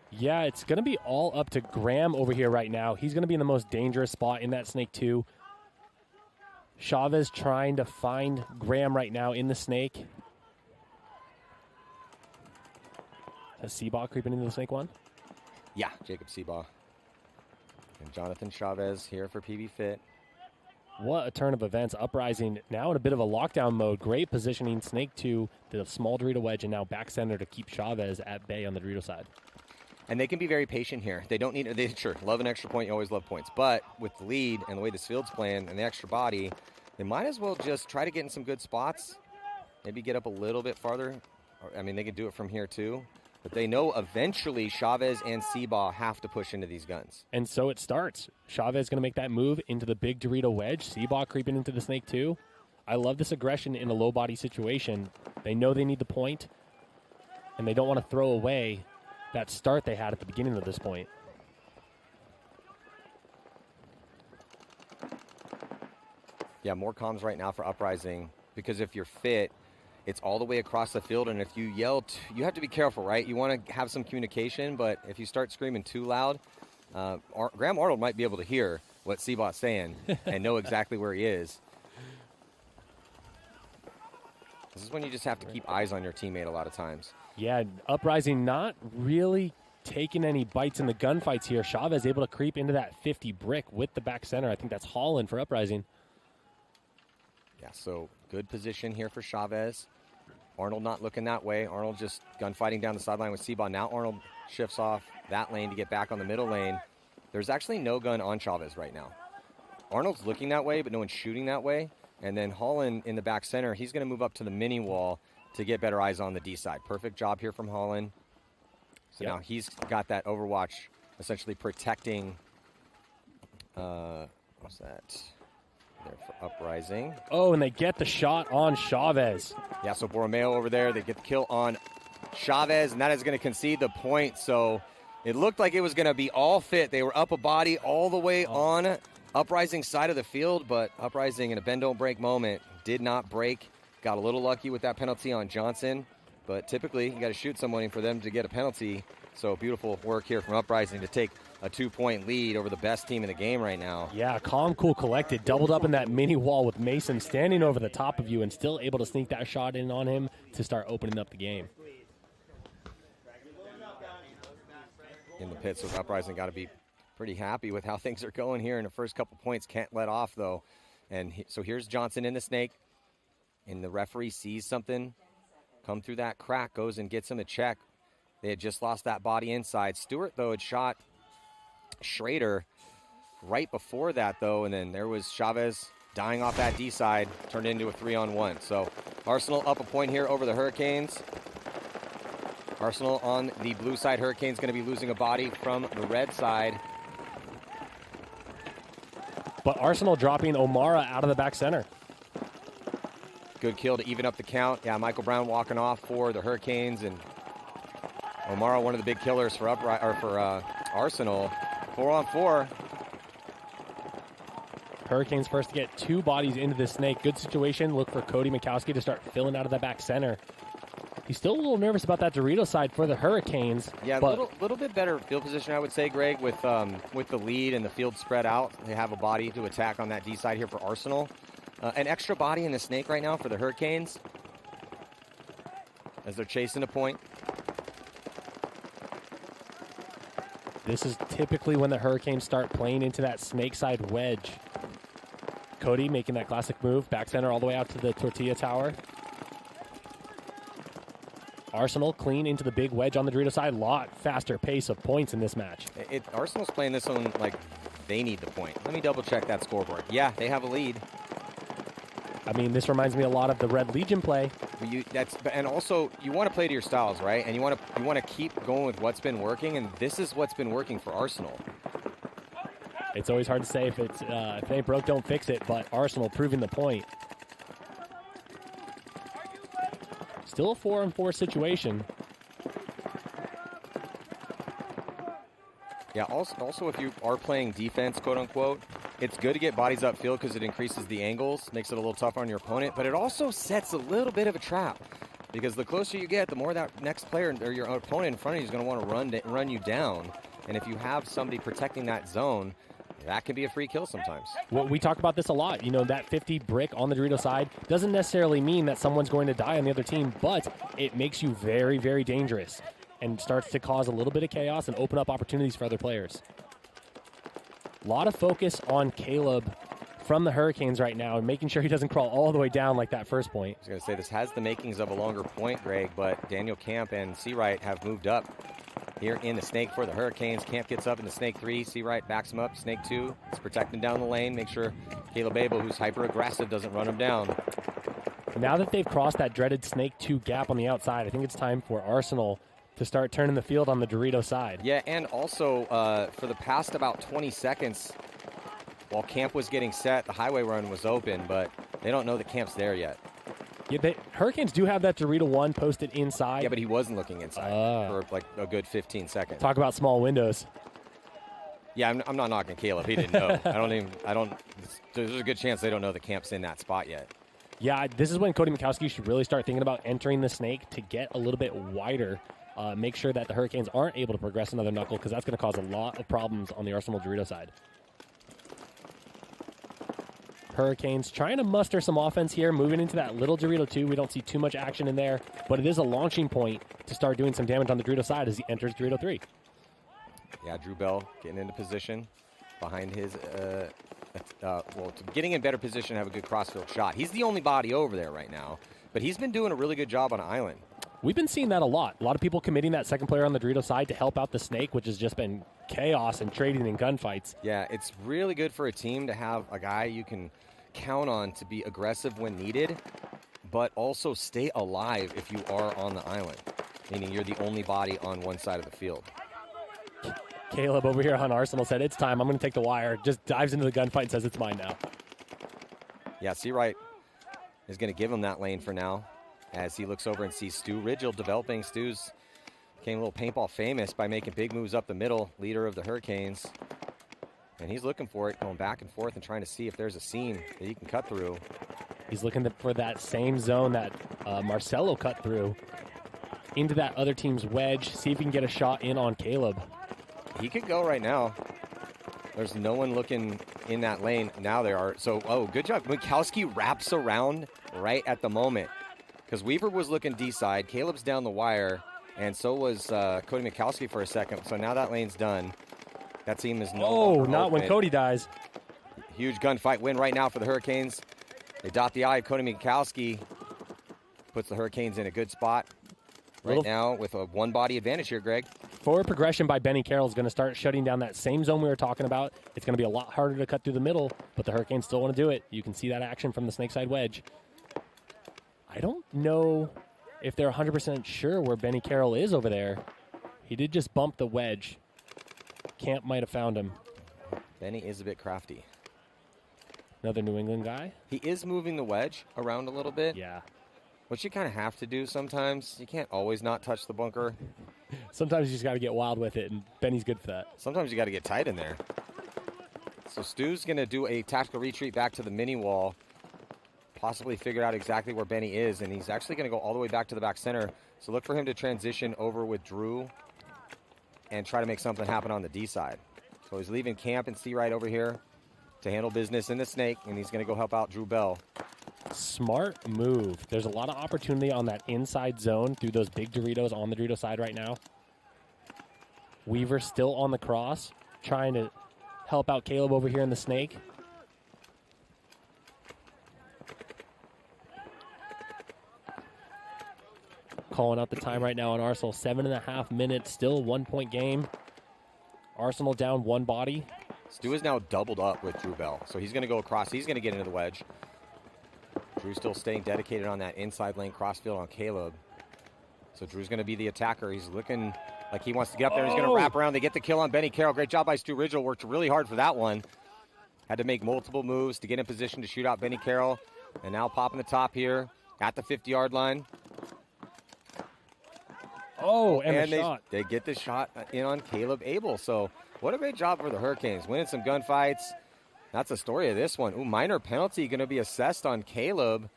Yeah, it's going to be all up to Graham over here right now. He's going to be in the most dangerous spot in that Snake 2. Chavez trying to find Graham right now in the Snake. Is Seabaugh creeping into the Snake 1? Yeah, Jacob Seabaugh. And Jonathan Chavez here for PB Fit. What a turn of events. Uprising now in a bit of a lockdown mode. Great positioning. Snake 2, the small Dorito wedge, and now back center to keep Chavez at bay on the Dorito side. And they can be very patient here. They don't need, sure, love an extra point. You always love points. But with the lead and the way this field's playing and the extra body, they might as well just try to get in some good spots. Maybe get up a little bit farther. I mean, they can do it from here too. But they know eventually Chavez and Seabaugh have to push into these guns. And so it starts. Chavez going to make that move into the big Dorito wedge. Seabaugh creeping into the Snake 2. I love this aggression in a low body situation. They know they need the point, and they don't want to throw away that start they had at the beginning of this point. Yeah, more comms right now for Uprising, because if you're fit, it's all the way across the field, and if you yell, you have to be careful, right? You want to have some communication, but if you start screaming too loud, Graham Arnold might be able to hear what Seabot's saying and know exactly where he is. This is when you just have to keep eyes on your teammate a lot of times. Yeah, Uprising not really taking any bites in the gunfights here. Chavez able to creep into that 50 brick with the back center. I think that's Holland for Uprising. Yeah, so good position here for Chavez. Arnold not looking that way. Arnold just gunfighting down the sideline with Seabot. Now Arnold shifts off that lane to get back on the middle lane. There's actually no gun on Chavez right now. Arnold's looking that way, but no one's shooting that way. And then Holland in the back center, he's going to move up to the mini wall to get better eyes on the D side. Perfect job here from Holland. So now he's got that Overwatch essentially protecting, what's that? There for Uprising. Oh, and they get the shot on Chavez. Yeah, so Borromeo over there, they get the kill on Chavez, and that is going to concede the point. So it looked like it was going to be all fit. They were up a body all the way on Uprising side of the field, but Uprising in a bend-don't-break moment did not break. Got a little lucky with that penalty on Johnson, but typically you got to shoot someone for them to get a penalty. So beautiful work here from Uprising to take a 2-point lead over the best team in the game right now. Yeah, calm, cool, collected. Doubled up in that mini wall with Mason standing over the top of you and still able to sneak that shot in on him to start opening up the game. In the pit, so Uprising got to be pretty happy with how things are going here in the first couple points. Can't let off, though. And so here's Johnson in the snake, and the referee sees something come through that crack, goes and gets him a check. They had just lost that body inside. Stewart, though, had shot Schrader right before that, though, and then there was Chavez dying off that D side, turned into a 3-on-1. So Arsenal up a point here over the Hurricanes. Arsenal on the blue side. Hurricanes going to be losing a body from the red side. But Arsenal dropping O'Mara out of the back center. Good kill to even up the count. Yeah, Michael Brown walking off for the Hurricanes, and O'Mara, one of the big killers for Arsenal. 4-on-4. Hurricanes first to get 2 bodies into the snake. Good situation. Look for Cody Mikowski to start filling out of the back center. He's still a little nervous about that Dorito side for the Hurricanes. Yeah, a little bit better field position, I would say, Greg, with the lead and the field spread out. They have a body to attack on that D side here for Arsenal. An extra body in the snake right now for the Hurricanes as they're chasing a point. This is typically when the Hurricanes start playing into that snake side wedge. Cody making that classic move, back center all the way out to the tortilla tower. Arsenal clean into the big wedge on the Dorito side. Lot faster pace of points in this match. Arsenal's playing this one like they need the point. Let me double check that scoreboard. Yeah, they have a lead. I mean, this reminds me a lot of the Red Legion play. And also you want to play to your styles, right? And you want to keep going with what's been working, and this is what's been working for Arsenal. It's always hard to say if it ain't broke, don't fix it. But Arsenal proving the point. Still a 4-on-4 situation. Yeah, also if you are playing defense, quote unquote, it's good to get bodies upfield because it increases the angles, makes it a little tougher on your opponent, but it also sets a little bit of a trap because the closer you get, the more that next player or your opponent in front of you is going to want to run you down. And if you have somebody protecting that zone, that can be a free kill sometimes. Well, we talk about this a lot. You know, that 50 brick on the Dorito side doesn't necessarily mean that someone's going to die on the other team, but it makes you very, very dangerous and starts to cause a little bit of chaos and open up opportunities for other players. A lot of focus on Caleb from the Hurricanes right now and making sure he doesn't crawl all the way down like that first point. I was going to say, this has the makings of a longer point, Greg, but Daniel Camp and Seawright have moved up here in the snake for the Hurricanes. Camp gets up in the snake 3. Seawright backs him up. Snake 2 is protecting down the lane. Make sure Caleb Abel, who's hyper-aggressive, doesn't run him down. Now that they've crossed that dreaded snake 2 gap on the outside, I think it's time for Arsenal to start turning the field on the Dorito side. Yeah, and also for the past about 20 seconds, while Camp was getting set, the highway run was open, but they don't know that Camp's there yet. Yeah, Hurricanes do have that Dorito 1 posted inside. Yeah, but he wasn't looking inside for like a good 15 seconds. Talk about small windows. Yeah, I'm not knocking Caleb. He didn't know. There's a good chance they don't know the camp's in that spot yet. Yeah, this is when Cody Mikowski should really start thinking about entering the snake to get a little bit wider. Make sure that the Hurricanes aren't able to progress another knuckle, because that's going to cause a lot of problems on the Arsenal Dorito side. Hurricanes trying to muster some offense here, moving into that little Dorito 2. We don't see too much action in there, but it is a launching point to start doing some damage on the Dorito side as he enters Dorito 3. Yeah, Drew Bell getting into position behind his, getting in better position to have a good crossfield shot. He's the only body over there right now, but he's been doing a really good job on island. We've been seeing that a lot. A lot of people committing that second player on the Dorito side to help out the snake, which has just been chaos and trading in gunfights. Yeah, it's really good for a team to have a guy you can count on to be aggressive when needed, but also stay alive if you are on the island, meaning you're the only body on one side of the field. Caleb over here on Arsenal said, "It's time. I'm going to take the wire." Just dives into the gunfight and says, "It's mine now." Yeah, Seawright is going to give him that lane for now as he looks over and sees Stu Ridgel developing. Stu's became a little paintball famous by making big moves up the middle, leader of the Hurricanes. And he's looking for it, going back and forth and trying to see if there's a seam that he can cut through. He's looking for that same zone that Marcelo cut through into that other team's wedge, see if he can get a shot in on Caleb. He could go right now. There's no one looking in that lane. Now there are. So, good job. Mikowski wraps around right at the moment because Weaver was looking D-side. Caleb's down the wire, and so was Cody Mikowski for a second. So now that lane's done. That team is not when Cody dies. Huge gunfight win right now for the Hurricanes. They dot the I. Cody Mikowski puts the Hurricanes in a good spot right now with a one-body advantage here, Greg. Forward progression by Benny Carroll is going to start shutting down that same zone we were talking about. It's going to be a lot harder to cut through the middle, but the Hurricanes still want to do it. You can see that action from the snakeside wedge. I don't know if they're 100% sure where Benny Carroll is over there. He did just bump the wedge. Camp might have found him. Benny is a bit crafty. Another New England guy? He is moving the wedge around a little bit. Yeah. Which you kind of have to do sometimes. You can't always not touch the bunker. Sometimes you just got to get wild with it, and Benny's good for that. Sometimes you got to get tight in there. So Stu's going to do a tactical retreat back to the mini wall, possibly figure out exactly where Benny is, and he's actually going to go all the way back to the back center. So look for him to transition over with Drew and try to make something happen on the D side. So he's leaving Camp and Seawright over here to handle business in the snake, and he's going to go help out Drew Bell. Smart move. There's a lot of opportunity on that inside zone through those big Doritos on the Dorito side right now. Weaver still on the cross, trying to help out Caleb over here in the snake. Calling out the time right now on Arsenal. 7.5 minutes, still 1-point game. Arsenal down one body. Stu is now doubled up with Drew Bell, so he's going to go across. He's going to get into the wedge. Drew's still staying dedicated on that inside lane crossfield on Caleb. So Drew's going to be the attacker. He's looking like he wants to get up there. He's going to wrap around. They get the kill on Benny Carroll. Great job by Stu Ridgel. Worked really hard for that one. Had to make multiple moves to get in position to shoot out Benny Carroll. And now popping the top here at the 50-yard line. Oh, and a shot. They get the shot in on Caleb Abel. So what a great job for the Hurricanes. Winning some gunfights. That's the story of this one. Ooh, minor penalty going to be assessed on Caleb.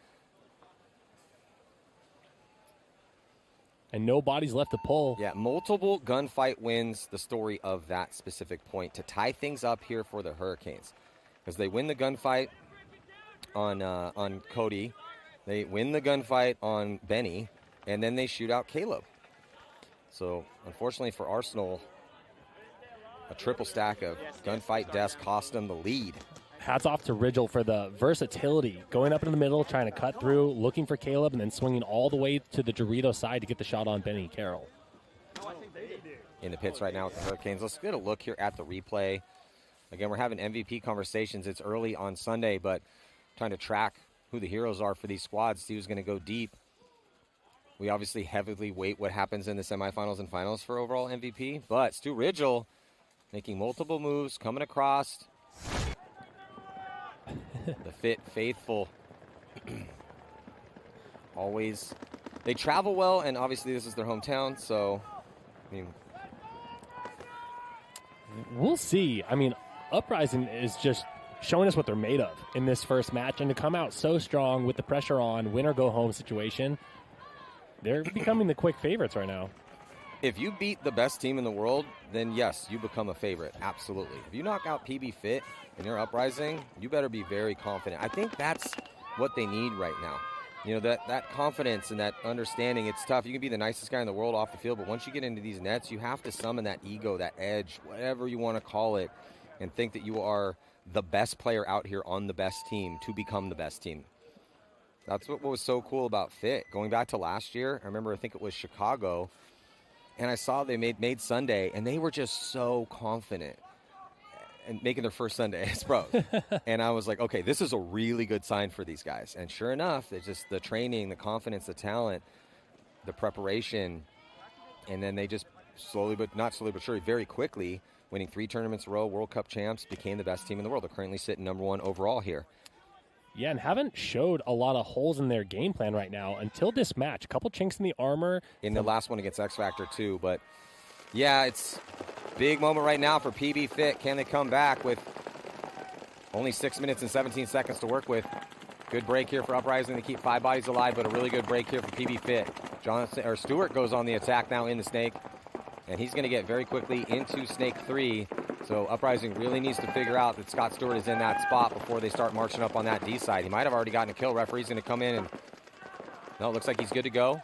And no bodies left to pull. Yeah, multiple gunfight wins the story of that specific point to tie things up here for the Hurricanes. Because they win the gunfight on Cody. They win the gunfight on Benny. And then they shoot out Caleb. So, unfortunately for Arsenal, a triple stack of gunfight deaths cost them the lead. Hats off to Ridgel for the versatility. Going up in the middle, trying to cut through, looking for Caleb, and then swinging all the way to the Dorito side to get the shot on Benny Carroll. In the pits right now with the Hurricanes. Let's get a look here at the replay. Again, we're having MVP conversations. It's early on Sunday, but trying to track who the heroes are for these squads. See who's going to go deep. We obviously heavily weight what happens in the semifinals and finals for overall MVP, but Stu Ridgel making multiple moves, coming across. The fit faithful. Always. They travel well, and obviously this is their hometown, so, I mean, We'll see. I mean, Uprising is just showing us what they're made of in this first match, and to come out so strong with the pressure on, win or go home situation, they're becoming the quick favorites right now. If you beat the best team in the world, then yes, you become a favorite. Absolutely. If you knock out PB Fit and you're Uprising, you better be very confident. I think that's what they need right now. You know, that confidence and that understanding. It's tough. You can be the nicest guy in the world off the field, but once you get into these nets, you have to summon that ego, that edge, whatever you want to call it, and think that you are the best player out here on the best team to become the best team. That's what was so cool about Fit. Going back to last year, I remember, I think it was Chicago, and I saw they made Sunday, and they were just so confident and making their first Sunday as pros. And I was like, okay, this is a really good sign for these guys. And sure enough, it's just the training, the confidence, the talent, the preparation, and then they just not slowly but surely, very quickly, winning 3 tournaments in a row, World Cup champs, became the best team in the world. They're currently sitting #1 overall here. Yeah, and haven't showed a lot of holes in their game plan right now until this match. A couple chinks in the armor. In the last one against X Factor, too. But, yeah, it's a big moment right now for PB Fit. Can they come back with only 6 minutes and 17 seconds to work with? Good break here for Uprising to keep 5 bodies alive, but a really good break here for PB Fit. Stewart goes on the attack now in the snake, and he's going to get very quickly into snake 3. So Uprising really needs to figure out that Scott Stewart is in that spot before they start marching up on that D side. He might have already gotten a kill. Referee's going to come in, and no, it looks like he's good to go.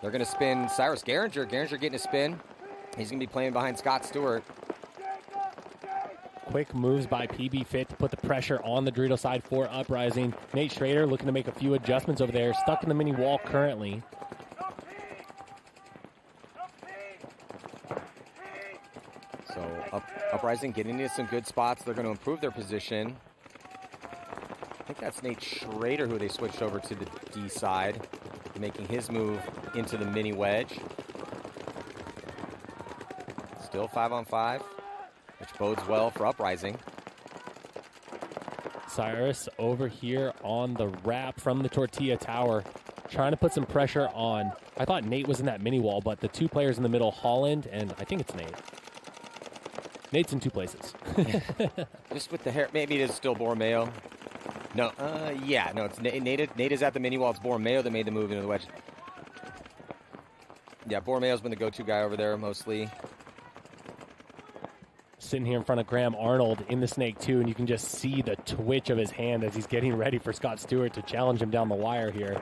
They're going to spin Cyrus Garinger. Garinger getting a spin. He's going to be playing behind Scott Stewart. Quick moves by PB Fit to put the pressure on the Dorito side for Uprising. Nate Schrader looking to make a few adjustments over there. Stuck in the mini wall currently. So Uprising getting into some good spots. They're going to improve their position. I think that's Nate Schrader who they switched over to the D side, making his move into the mini wedge. Still 5-on-5, which bodes well for Uprising. Cyrus over here on the wrap from the Tortilla Tower, trying to put some pressure on. I thought Nate was in that mini wall, but the 2 players in the middle, Holland, and I think it's Nate. Nate's in 2 places. Just with the hair, maybe it is still Borromeo. No, no, it's Nate is at the mini wall. It's Borromeo that made the move into the wedge. Yeah, Borromeo's been the go-to guy over there mostly. Sitting here in front of Graham Arnold in the snake 2, and you can just see the twitch of his hand as he's getting ready for Scott Stewart to challenge him down the wire here.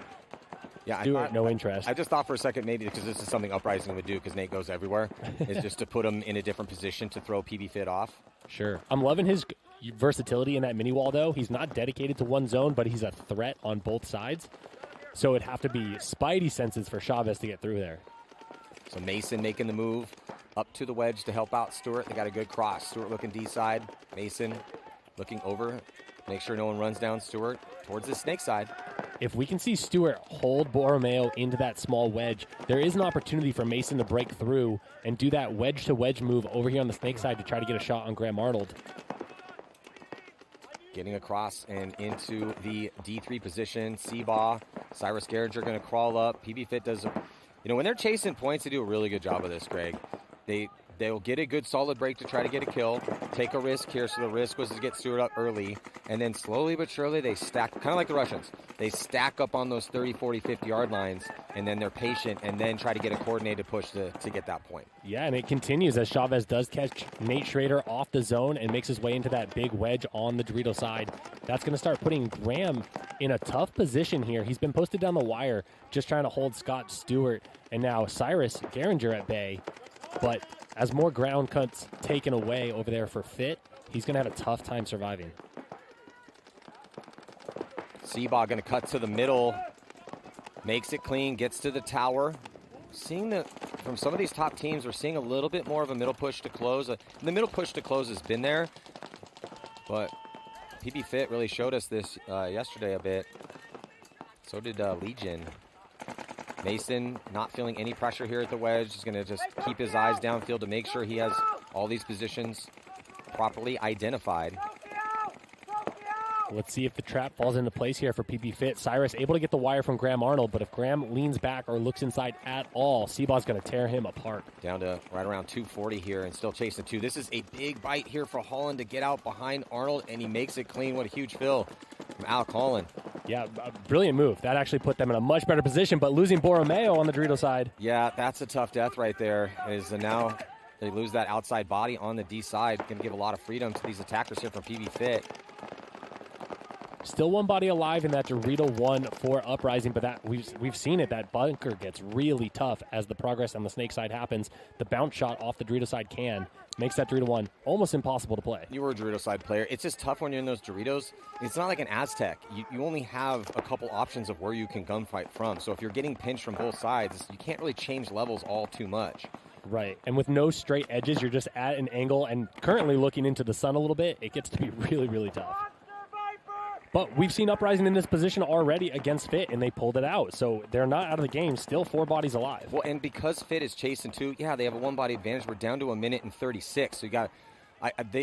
Yeah, Stewart, no interest. I just thought for a second maybe because this is something Uprising would do because Nate goes everywhere, is just to put him in a different position to throw PB Fit off. Sure. I'm loving his versatility in that mini wall, though. He's not dedicated to one zone, but he's a threat on both sides. So it'd have to be spidey senses for Chavez to get through there. So Mason making the move up to the wedge to help out Stewart. They got a good cross. Stewart looking D side. Mason looking over. Make sure no one runs down Stewart towards the snake side. If we can see Stewart hold Borromeo into that small wedge, there is an opportunity for Mason to break through and do that wedge-to-wedge move over here on the snake side to try to get a shot on Graham Arnold. Getting across and into the D3 position. Seabaugh, Cyrus Garinger going to crawl up. PB Fit does, when they're chasing points, they do a really good job of this, Greg. They'll get a good solid break to try to get a kill, take a risk here, so the risk was to get Stewart up early, and then slowly but surely they stack, kind of like the Russians, they stack up on those 30, 40, 50-yard lines, and then they're patient, and then try to get a coordinated push to get that point. Yeah, and it continues as Chavez does catch Nate Schrader off the zone and makes his way into that big wedge on the Dorito side. That's going to start putting Graham in a tough position here. He's been posted down the wire, just trying to hold Scott Stewart, and now Cyrus Garinger at bay. But as more ground cuts taken away over there for Fit, he's going to have a tough time surviving. Seabaugh going to cut to the middle, makes it clean, gets to the tower. Seeing that from some of these top teams, we're seeing a little bit more of a middle push to close. The middle push to close has been there, but PB Fit really showed us this yesterday a bit. So did Legion. Mason not feeling any pressure here at the wedge. He's going to just keep his eyes downfield to make sure he has all these positions properly identified. Let's see if the trap falls into place here for PB Fit. Cyrus able to get the wire from Graham Arnold, but if Graham leans back or looks inside at all, Seabaw's going to tear him apart. Down to right around 240 here and still chasing 2. This is a big bite here for Holland to get out behind Arnold, and he makes it clean. What a huge fill from Alec Holland. Yeah, a brilliant move. That actually put them in a much better position, but losing Borromeo on the Dorito side. Yeah, that's a tough death right there. Now they lose that outside body on the D side. Going to give a lot of freedom to these attackers here from PB Fit. Still one body alive in that Dorito 1 for Uprising, but that we've seen it. That bunker gets really tough as the progress on the Snake side happens. The bounce shot off the Dorito side makes that Dorito 1 almost impossible to play. You were a Dorito side player. It's just tough when you're in those Doritos. It's not like an Aztec. You only have a couple options of where you can gunfight from. So if you're getting pinched from both sides, you can't really change levels all too much. Right, and with no straight edges, you're just at an angle, and currently looking into the sun a little bit, it gets to be really, really tough. But we've seen Uprising in this position already against Fit, and they pulled it out. So they're not out of the game. Still 4 bodies alive. Well, and because Fit is chasing 2, yeah, they have a 1-body advantage. We're down to a minute and 36. So you got.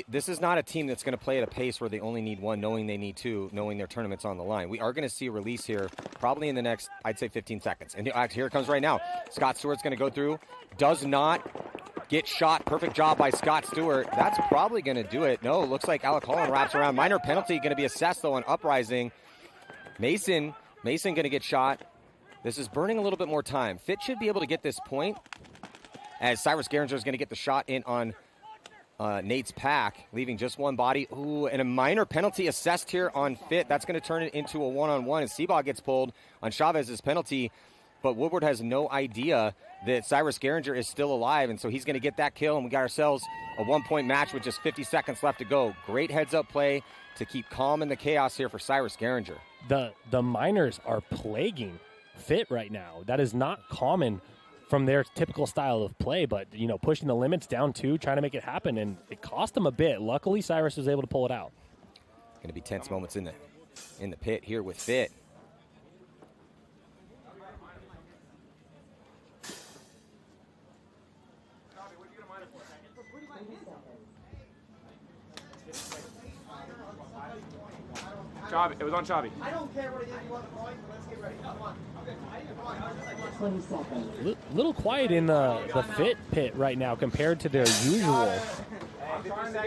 This is not a team that's going to play at a pace where they only need 1, knowing they need 2, knowing their tournament's on the line. We are going to see a release here probably in the next, I'd say, 15 seconds. And here it comes right now. Scott Stewart's going to go through. Does not get shot. Perfect job by Scott Stewart. That's probably going to do it. No, looks like Alec Holland wraps around. Minor penalty going to be assessed, though, on Uprising. Mason going to get shot. This is burning a little bit more time. Fit should be able to get this point as Cyrus Geringer is going to get the shot in on Nate's pack, leaving just 1 body. Ooh, and a minor penalty assessed here on Fit. That's going to turn it into a 1-on-1, and Seabaugh gets pulled on Chavez's penalty. But Woodward has no idea that Cyrus Geringer is still alive, and so he's going to get that kill, and we got ourselves a 1-point match with just 50 seconds left to go. Great heads-up play to keep calm in the chaos here for Cyrus Geringer. The miners are plaguing Fit right now. That is not common from their typical style of play, but, pushing the limits down 2, trying to make it happen, and it cost them a bit. Luckily, Cyrus was able to pull it out. Going to be tense moments in the pit here with Fit. Chavi, it was on Chavi. I don't care what it is you want to point, but let's get ready. Come on. 20 seconds. Little quiet in the Fit pit right now compared to their usual. Yeah, I want to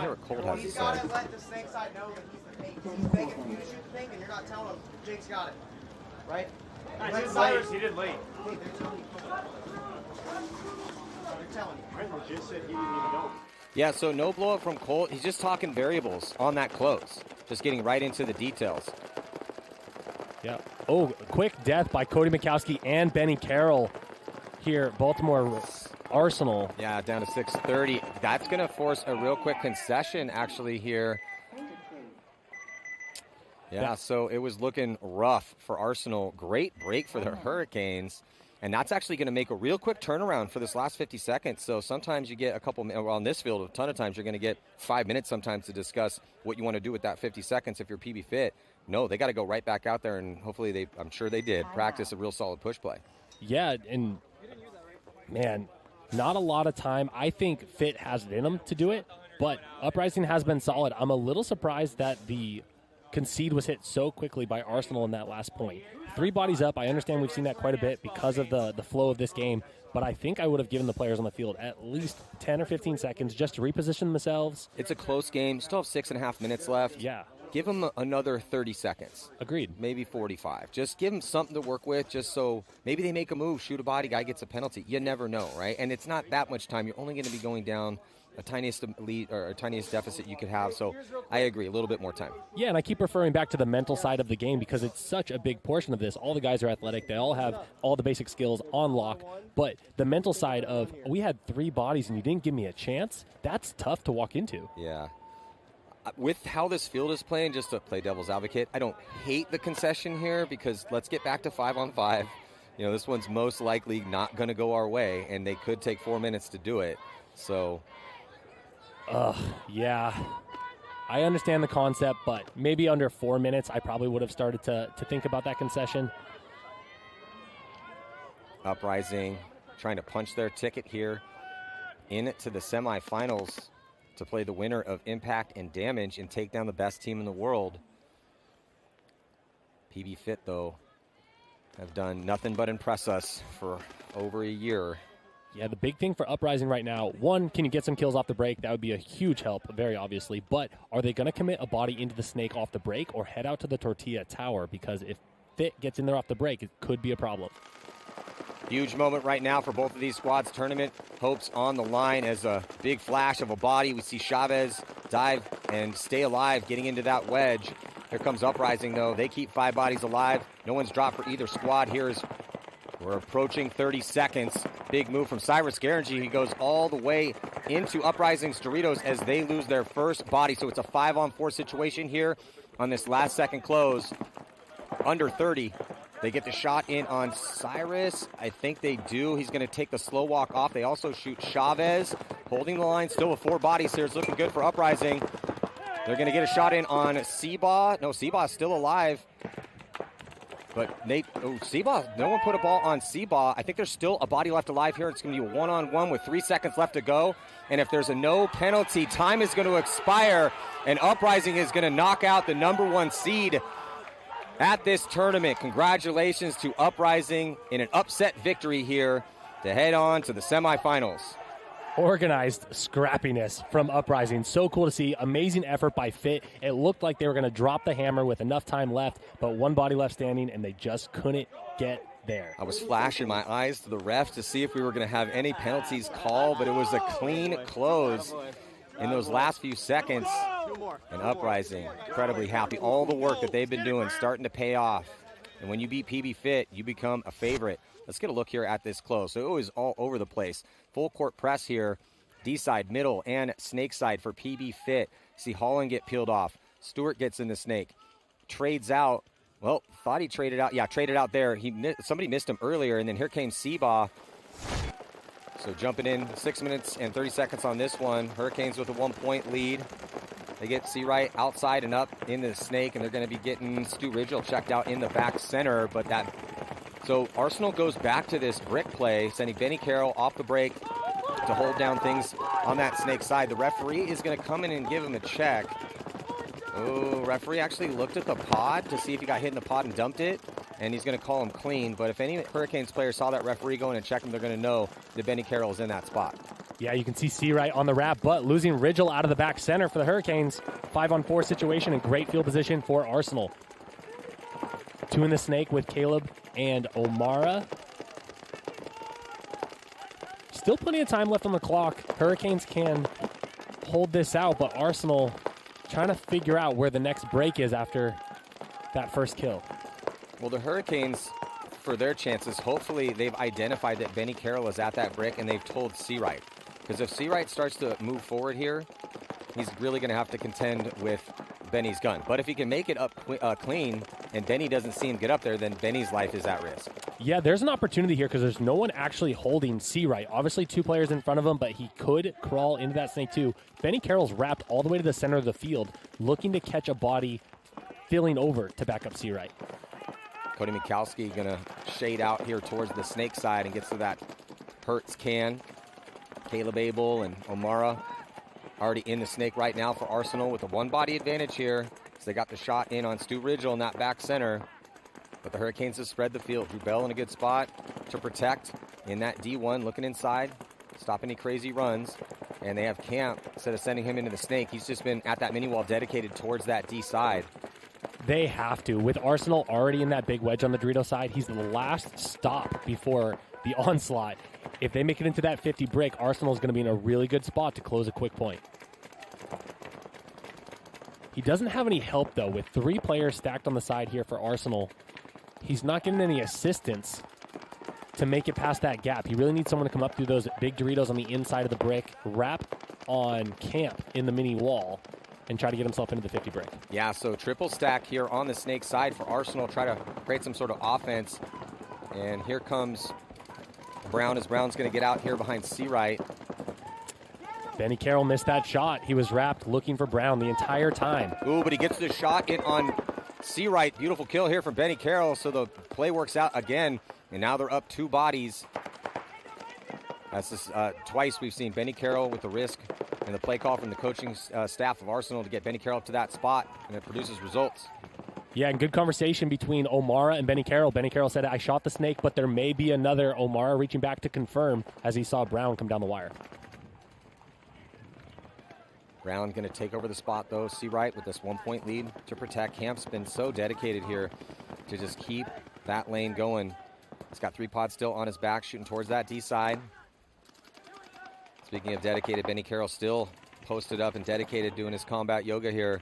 hear what Colt has to You say. gotta let the Snake side know that he's the paint. He's making for you to shoot the thing, and you're not telling him Jake's got it. Right? He did late. Hey, they're telling you. They're telling you. I just said he didn't even know. Yeah, so no blow up from Colt. He's just talking variables on that close. Just getting right into the details. Yeah. Oh, quick death by Cody Mikowski and Benny Carroll here. Baltimore Arsenal. Yeah, down to 6:30. That's going to force a real quick concession actually here. Yeah, so it was looking rough for Arsenal. Great break for the Hurricanes. And that's actually going to make a real quick turnaround for this last 50 seconds. So sometimes you get a couple, well, on this field, a ton of times you're going to get 5 minutes sometimes to discuss what you want to do with that 50 seconds if you're PB Fit. No, they got to go right back out there, and hopefully I'm sure they did, practice a real solid push play. Yeah, and, man, not a lot of time. I think Fit has it in them to do it, but Uprising has been solid. I'm a little surprised that the concede was hit so quickly by Arsenal in that last point. 3 bodies up. I understand we've seen that quite a bit because of the flow of this game, but I think I would have given the players on the field at least 10 or 15 seconds just to reposition themselves. It's a close game. Still have 6.5 minutes left. Yeah. Give them another 30 seconds. Agreed. Maybe 45. Just give them something to work with just so maybe they make a move, shoot a body, guy gets a penalty. You never know, right? And it's not that much time. You're only going to be going down a tiniest lead or a tiniest deficit you could have. So I agree, a little bit more time. Yeah, and I keep referring back to the mental side of the game because it's such a big portion of this. All the guys are athletic. They all have all the basic skills on lock. But the mental side of, we had 3 bodies and you didn't give me a chance, that's tough to walk into. Yeah. With how this field is playing, just to play devil's advocate, I don't hate the concession here because let's get back to 5-on-5. This one's most likely not going to go our way, and they could take 4 minutes to do it. So... yeah. I understand the concept, but maybe under 4 minutes, I probably would have started to think about that concession. Uprising trying to punch their ticket here into the semifinals to play the winner of Impact and Damage and take down the best team in the world. PB Fit, though, have done nothing but impress us for over a year. Yeah, the big thing for Uprising right now, one, can you get some kills off the break? That would be a huge help, very obviously. But are they going to commit a body into the snake off the break or head out to the tortilla tower? Because if Fit gets in there off the break, it could be a problem. Huge moment right now for both of these squads. Tournament hopes on the line as a big flash of a body. We see Chavez dive and stay alive, getting into that wedge. Here comes Uprising, though. They keep 5 bodies alive. No one's dropped for either squad. We're approaching 30 seconds. Big move from Cyrus Garangy. He goes all the way into Uprising's Doritos as they lose their first body. So it's a 5-on-4 situation here on this last second close. Under 30. They get the shot in on Cyrus. I think they do. He's going to take the slow walk off. They also shoot Chavez. Holding the line still with 4 bodies here. It's looking good for Uprising. They're going to get a shot in on Seabaugh. No, Seabaugh's still alive. But Seabaugh, no one put a ball on Seabaugh. I think there's still a body left alive here. It's going to be a one-on-one with 3 seconds left to go. And if there's a no penalty, time is going to expire. And Uprising is going to knock out the #1 seed at this tournament. Congratulations to Uprising in an upset victory here to head on to the semifinals. Organized scrappiness from Uprising. So cool to see. Amazing effort by Fit. It looked like they were going to drop the hammer with enough time left, but 1 body left standing, and they just couldn't get there. I was flashing my eyes to the ref to see if we were going to have any penalties called, but it was a clean close in those last few seconds. And Uprising, incredibly happy. All the work that they've been doing starting to pay off. And when you beat PB Fit, you become a favorite. Let's get a look here at this close. So it was all over the place. Full court press here. D-side, middle, and snake side for PB Fit. See Holland get peeled off. Stewart gets in the snake. Trades out. Well, thought he traded out. Yeah, traded out there. Somebody missed him earlier, and then here came Seabaugh. So jumping in 6 minutes and 30 seconds on this one. Hurricanes with a 1-point lead. They get C-Right outside and up in the snake, and they're going to be getting Stu Ridgel checked out in the back center. So Arsenal goes back to this brick play, sending Benny Carroll off the break to hold down things on that snake side. The referee is going to come in and give him a check. Oh, referee actually looked at the pod to see if he got hit in the pod and dumped it, and he's going to call him clean. But if any Hurricanes player saw that referee go in and check him, they're going to know that Benny Carroll is in that spot. Yeah, you can see C-Right on the wrap, but losing Ridgel out of the back center for the Hurricanes. 5-on-4 situation and great field position for Arsenal. 2 in the snake with Caleb and O'Mara. Still plenty of time left on the clock. Hurricanes can hold this out, but Arsenal trying to figure out where the next break is after that first kill. Well, the Hurricanes, for their chances, hopefully they've identified that Benny Carroll is at that brick and they've told C-Right. Because if C-Right starts to move forward here, he's really going to have to contend with Benny's gun. But if he can make it up clean and Benny doesn't see him get up there, then Benny's life is at risk. Yeah, there's an opportunity here because there's no one actually holding C-Right. Obviously 2 players in front of him, but he could crawl into that snake too. Benny Carroll's wrapped all the way to the center of the field, looking to catch a body, filling over to back up C-Right. Cody Mikowski going to shade out here towards the snake side and gets to that Hertz can. Caleb Abel and O'Mara already in the snake right now for Arsenal with a 1-body advantage here. So they got the shot in on Stu Ridgel in that back center. But the Hurricanes have spread the field. Drew Bell in a good spot to protect in that D1, looking inside, stop any crazy runs. And they have Camp, instead of sending him into the snake, he's just been at that mini wall dedicated towards that D side. They have to. With Arsenal already in that big wedge on the Dorito side, he's the last stop before the onslaught. If they make it into that 50 brick, Arsenal is going to be in a really good spot to close a quick point. He doesn't have any help, though. With 3 players stacked on the side here for Arsenal, he's not getting any assistance to make it past that gap. He really needs someone to come up through those big Doritos on the inside of the brick, wrap on Camp in the mini wall, and try to get himself into the 50 brick. Yeah, so triple stack here on the snake side for Arsenal, try to create some sort of offense. And here comes Brown, as Brown's going to get out here behind C-Right. Benny Carroll missed that shot. He was wrapped looking for Brown the entire time. Ooh, but he gets the shot in on C-Right. Beautiful kill here from Benny Carroll, so the play works out again, and now they're up 2 bodies. That's just, twice we've seen Benny Carroll with the risk and the play call from the coaching staff of Arsenal to get Benny Carroll up to that spot, and it produces results. Yeah, and good conversation between O'Mara and Benny Carroll. Benny Carroll said, I shot the snake, but there may be another. O'Mara reaching back to confirm as he saw Brown come down the wire. Brown going to take over the spot, though. Seawright with this 1-point lead to protect. Camp's been so dedicated here to just keep that lane going. He's got 3 pods still on his back, shooting towards that D side. Speaking of dedicated, Benny Carroll still posted up and dedicated, doing his combat yoga here,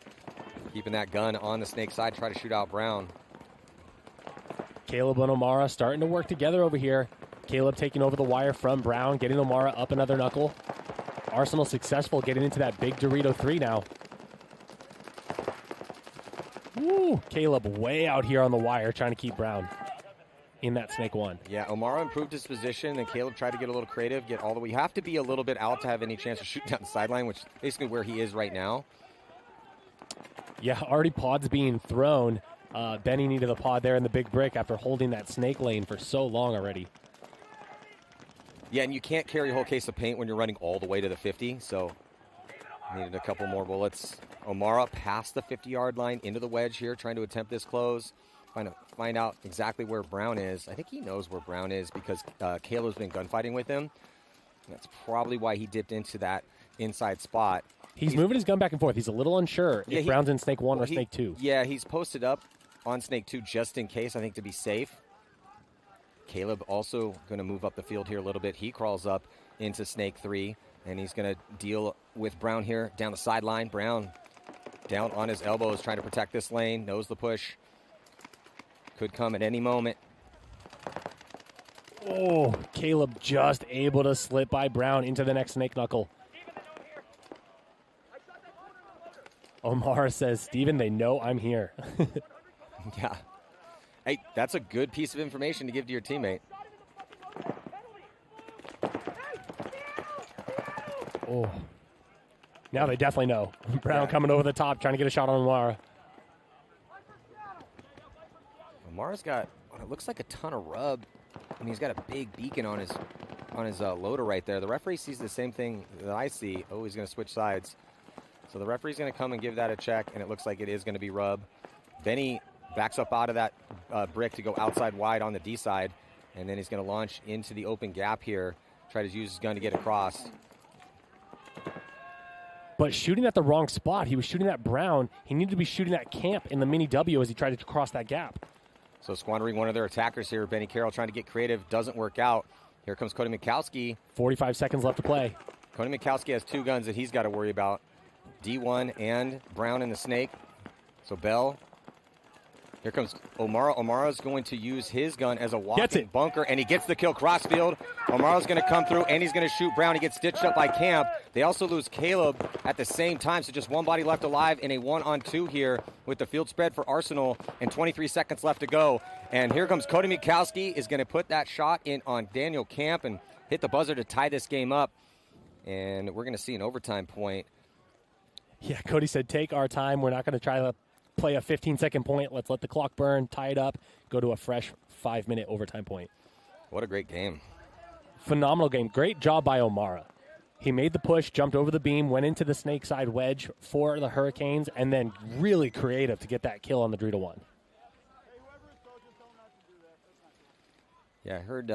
keeping that gun on the snake side, try to shoot out Brown. Caleb and O'Mara starting to work together over here. Caleb taking over the wire from Brown, getting O'Mara up another knuckle. Arsenal successful getting into that big Dorito 3 now. Woo! Caleb way out here on the wire trying to keep Brown in that snake 1. Yeah, O'Mara improved his position, and Caleb tried to get a little creative, get all the way. You have to be a little bit out to have any chance of shooting down the sideline, which is basically where he is right now. Yeah, already pods being thrown. Benny needed a pod there in the big brick after holding that snake lane for so long already. Yeah, and you can't carry a whole case of paint when you're running all the way to the 50, so needed a couple more bullets. O'Mara past the 50-yard line into the wedge here, trying to attempt this close. Find out exactly where Brown is. I think he knows where Brown is because Caleb's been gunfighting with him. That's probably why he dipped into that inside spot. He's moving his gun back and forth. He's a little unsure if Brown's in snake 1 or snake 2. Yeah, he's posted up on snake 2 just in case, I think, to be safe. Caleb also going to move up the field here a little bit. He crawls up into snake 3, and he's going to deal with Brown here down the sideline. Brown down on his elbows, trying to protect this lane, knows the push. Could come at any moment. Oh, Caleb just able to slip by Brown into the next snake knuckle. O'Mara says, Steven, they know I'm here. Yeah. Hey, that's a good piece of information to give to your teammate. Oh. Now they definitely know. Brown coming over the top, trying to get a shot on O'Mara. O'Mara's got what it looks like a ton of rub, and he's got a big beacon on his loader right there. The referee sees the same thing that I see. Oh, he's going to switch sides. So the referee's going to come and give that a check, and it looks like it is going to be rub. Benny backs up out of that brick to go outside wide on the D side, and then he's going to launch into the open gap here, try to use his gun to get across. But shooting at the wrong spot. He was shooting at Brown. He needed to be shooting at Camp in the mini W as he tried to cross that gap. So squandering one of their attackers here. Benny Carroll trying to get creative. Doesn't work out. Here comes Cody Mikowski. 45 seconds left to play. Cody Mikowski has 2 guns that he's got to worry about. D1 and Brown in the snake. So Bell. Here comes O'Mara. O'Mara's going to use his gun as a walking bunker, and he gets the kill crossfield. O'Mara's going to come through, and he's going to shoot Brown. He gets stitched up by Camp. They also lose Caleb at the same time, so just one body left alive in a 1-on-2 here with the field spread for Arsenal, and 23 seconds left to go. And here comes Cody Mikowski is going to put that shot in on Daniel Camp and hit the buzzer to tie this game up. And we're going to see an overtime point. Yeah, Cody said, take our time. We're not going to try to play a 15-second point. Let's let the clock burn, tie it up, go to a fresh 5-minute overtime point. What a great game. Phenomenal game. Great job by O'Mara. He made the push, jumped over the beam, went into the snake side wedge for the Hurricanes, and then really creative to get that kill on the Dorito 1. Yeah, I heard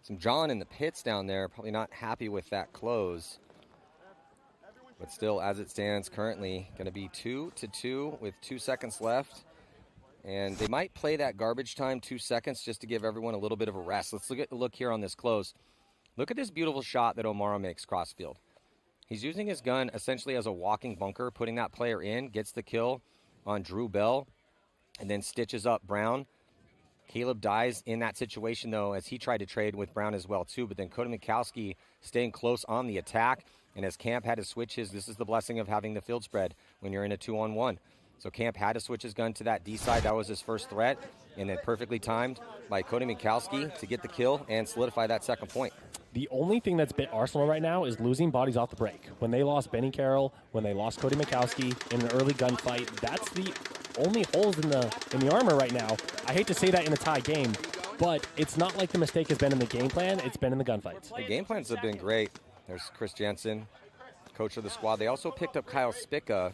some John in the pits down there, probably not happy with that close. But still, as it stands currently, going to be 2-2 with 2 seconds left. And they might play that garbage time 2 seconds just to give everyone a little bit of a rest. Let's look here on this close. Look at this beautiful shot that O'Mara makes crossfield. He's using his gun essentially as a walking bunker, putting that player in, gets the kill on Drew Bell, and then stitches up Brown. Caleb dies in that situation, though, as he tried to trade with Brown as well, too. But then Cody Mikowski staying close on the attack. And as Camp had to switch his, this is the blessing of having the field spread when you're in a 2-on-1. So Camp had to switch his gun to that D side. That was his first threat. And then perfectly timed by Cody Mikowski to get the kill and solidify that second point. The only thing that's bit Arsenal right now is losing bodies off the break. When they lost Benny Carroll, when they lost Cody Mikowski in an early gunfight, that's the only holes in the armor right now. I hate to say that in a tie game, but it's not like the mistake has been in the game plan. It's been in the gunfights. The game plans have been great. There's Chris Jensen, coach of the squad. They also picked up Kyle Spica.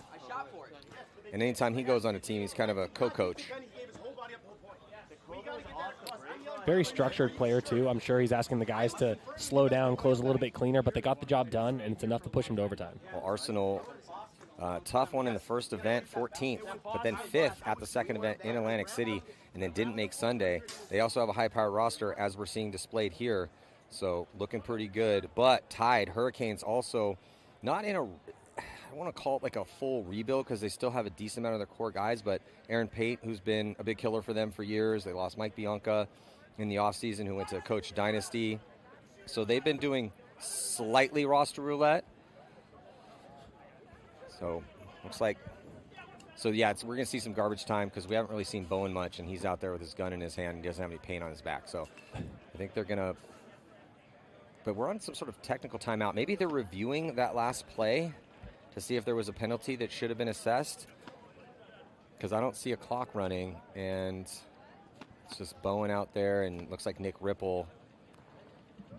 And anytime he goes on a team, he's kind of a co-coach. Very structured player, too. I'm sure he's asking the guys to slow down, close a little bit cleaner, but they got the job done, and it's enough to push him to overtime. Well, Arsenal, tough one in the first event, 14th, but then 5th at the second event in Atlantic City, and then didn't make Sunday. They also have a high-powered roster, as we're seeing displayed here, so looking pretty good. But tied, Hurricanes also not in a, I don't want to call it like a full rebuild because they still have a decent amount of their core guys, but Aaron Pate, who's been a big killer for them for years. They lost Mike Bianca in the offseason, who went to coach Dynasty. So they've been doing slightly roster roulette. So looks like, so yeah, we're going to see some garbage time because we haven't really seen Bowen much, and he's out there with his gun in his hand and he doesn't have any paint on his back. So I think they're going to, but we're on some sort of technical timeout. Maybe they're reviewing that last play to see if there was a penalty that should have been assessed, because I don't see a clock running, and it's just Bowen out there, and looks like Nick Ripple.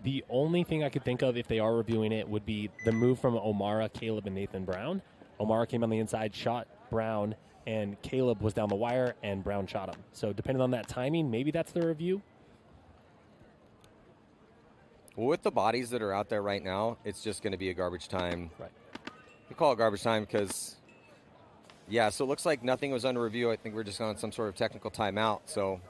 The only thing I could think of if they are reviewing it would be the move from O'Mara, Caleb, and Nathan Brown. O'Mara came on the inside, shot Brown, and Caleb was down the wire, and Brown shot him. So depending on that timing, maybe that's the review. Well, with the bodies that are out there right now, it's just going to be a garbage time. Right. We call it garbage time because, yeah, so it looks like nothing was under review. I think we're just on some sort of technical timeout. So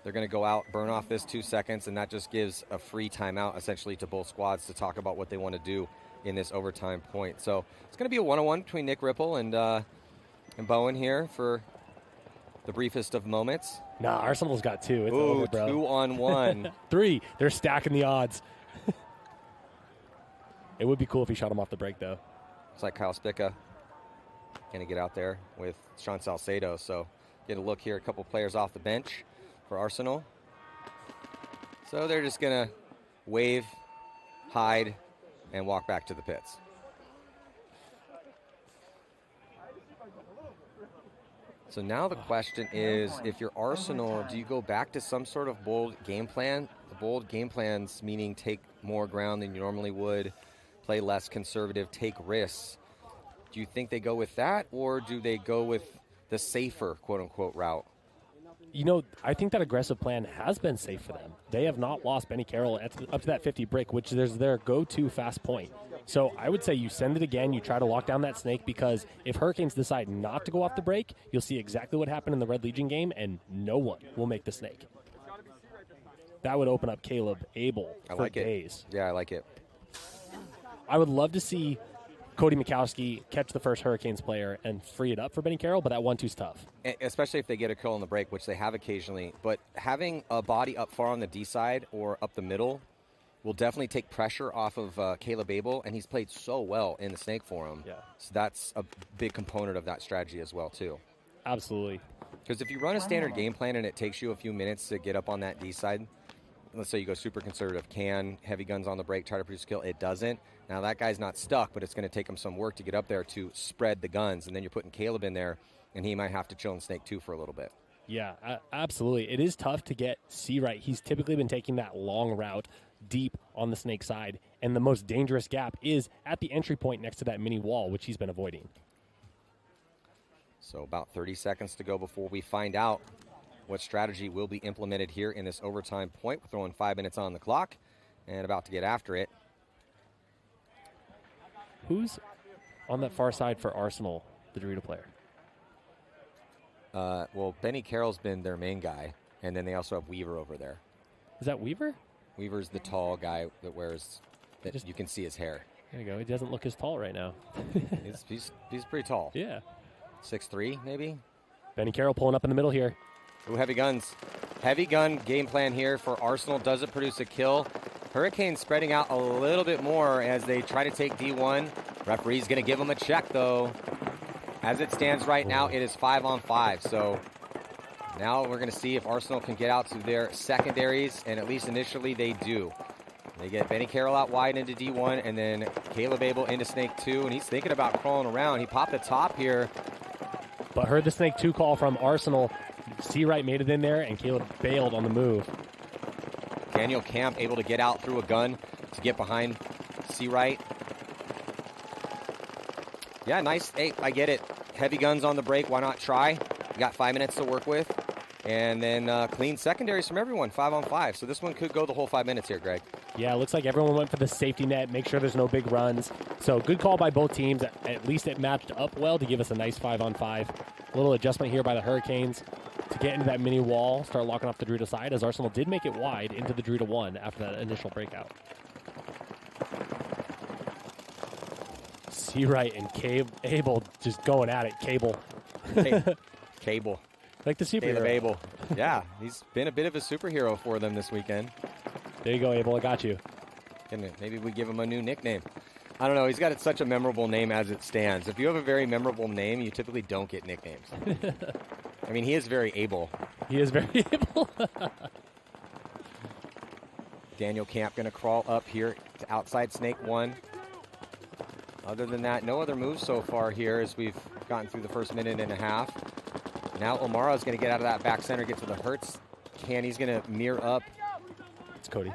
they're going to go out, burn off this 2 seconds, and that just gives a free timeout essentially to both squads to talk about what they want to do in this overtime point. So it's going to be a one-on-one between Nick Ripple and Bowen here for the briefest of moments. Nah, Arsenal's got 2. It's Ooh, over, bro. 2-on-1. 3. They're stacking the odds. It would be cool if he shot him off the break, though. It's like Kyle Spica going to get out there with Sean Salcedo. So get a look here, a couple players off the bench for Arsenal. So they're just going to wave, hide, and walk back to the pits. So now the question is, if you're Arsenal, do you go back to some sort of bold game plan? The bold game plans meaning take more ground than you normally would, play less conservative, take risks. Do you think they go with that, or do they go with the safer, quote-unquote, route? You know, I think that aggressive plan has been safe for them. They have not lost Benny Carroll up to that 50 break, which is their go-to fast point. So I would say you send it again, you try to lock down that snake, because if Hurricanes decide not to go off the break, you'll see exactly what happened in the Red Legion game, and no one will make the snake. That would open up Caleb Abel for days. Yeah, I like it. I would love to see Cody Mikowski catch the first Hurricanes player and free it up for Benny Carroll, but that 1-2's tough. Especially if they get a kill on the break, which they have occasionally. But having a body up far on the D side or up the middle will definitely take pressure off of Caleb Abel, and he's played so well in the snake for him. Yeah. So that's a big component of that strategy as well, too. Absolutely. Because if you run a standard game plan and it takes you a few minutes to get up on that D side, let's say you go super conservative, can heavy guns on the break, try to produce a kill, it doesn't. Now that guy's not stuck, but it's going to take him some work to get up there to spread the guns, and then you're putting Caleb in there, and he might have to chill in snake 2 for a little bit. Yeah, absolutely. It is tough to get C right. He's typically been taking that long route deep on the snake side, and the most dangerous gap is at the entry point next to that mini wall, which he's been avoiding. So about 30 seconds to go before we find out what strategy will be implemented here in this overtime point. We're throwing 5 minutes on the clock and about to get after it. Who's on that far side for Arsenal, the Dorito player? Well, Benny Carroll's been their main guy, and then they also have Weaver over there. Is that Weaver? Weaver's the tall guy that wears, that you can see his hair. There you go. He doesn't look as tall right now. he's pretty tall. Yeah. 6'3", maybe? Benny Carroll pulling up in the middle here. Ooh, heavy guns. Heavy gun game plan here for Arsenal. Does it produce a kill? Hurricanes spreading out a little bit more as they try to take D1. Referee's going to give them a check, though. As it stands right now, it is 5-on-5. So now we're going to see if Arsenal can get out to their secondaries, and at least initially they do. They get Benny Carroll out wide into D1, and then Caleb Abel into Snake 2, and he's thinking about crawling around. He popped the top here. But heard the Snake 2 call from Arsenal. C-Right made it in there, and Caleb bailed on the move. Daniel Camp able to get out through a gun to get behind C-Right. Yeah, nice. Hey, I get it. heavy guns on the break. Why not try? You got 5 minutes to work with. And then clean secondaries from everyone, 5-on-5. So this one could go the whole 5 minutes here, Greg. Yeah, it looks like everyone went for the safety net, make sure there's no big runs. So good call by both teams. At least it matched up well to give us a nice 5-on-5. A little adjustment here by the Hurricanes to get into that mini wall, start locking off the Dorito side, as Arsenal did make it wide into the Dorito 1 after that initial breakout. Seawright and Abel just going at it. Cable. Cable. Like the superhero. Caleb Abel. Yeah, he's been a bit of a superhero for them this weekend. There you go, Abel. I got you. Maybe we give him a new nickname. I don't know. He's got such a memorable name as it stands. If you have a very memorable name, you typically don't get nicknames. I mean, he is very able. He is very able. Daniel Camp going to crawl up here to outside Snake 1. Other than that, no other moves so far here as we've gotten through the first minute and a half. Now O'Mara is going to get out of that back center, get to the Hertz can. He's going to mirror up. It's Cody.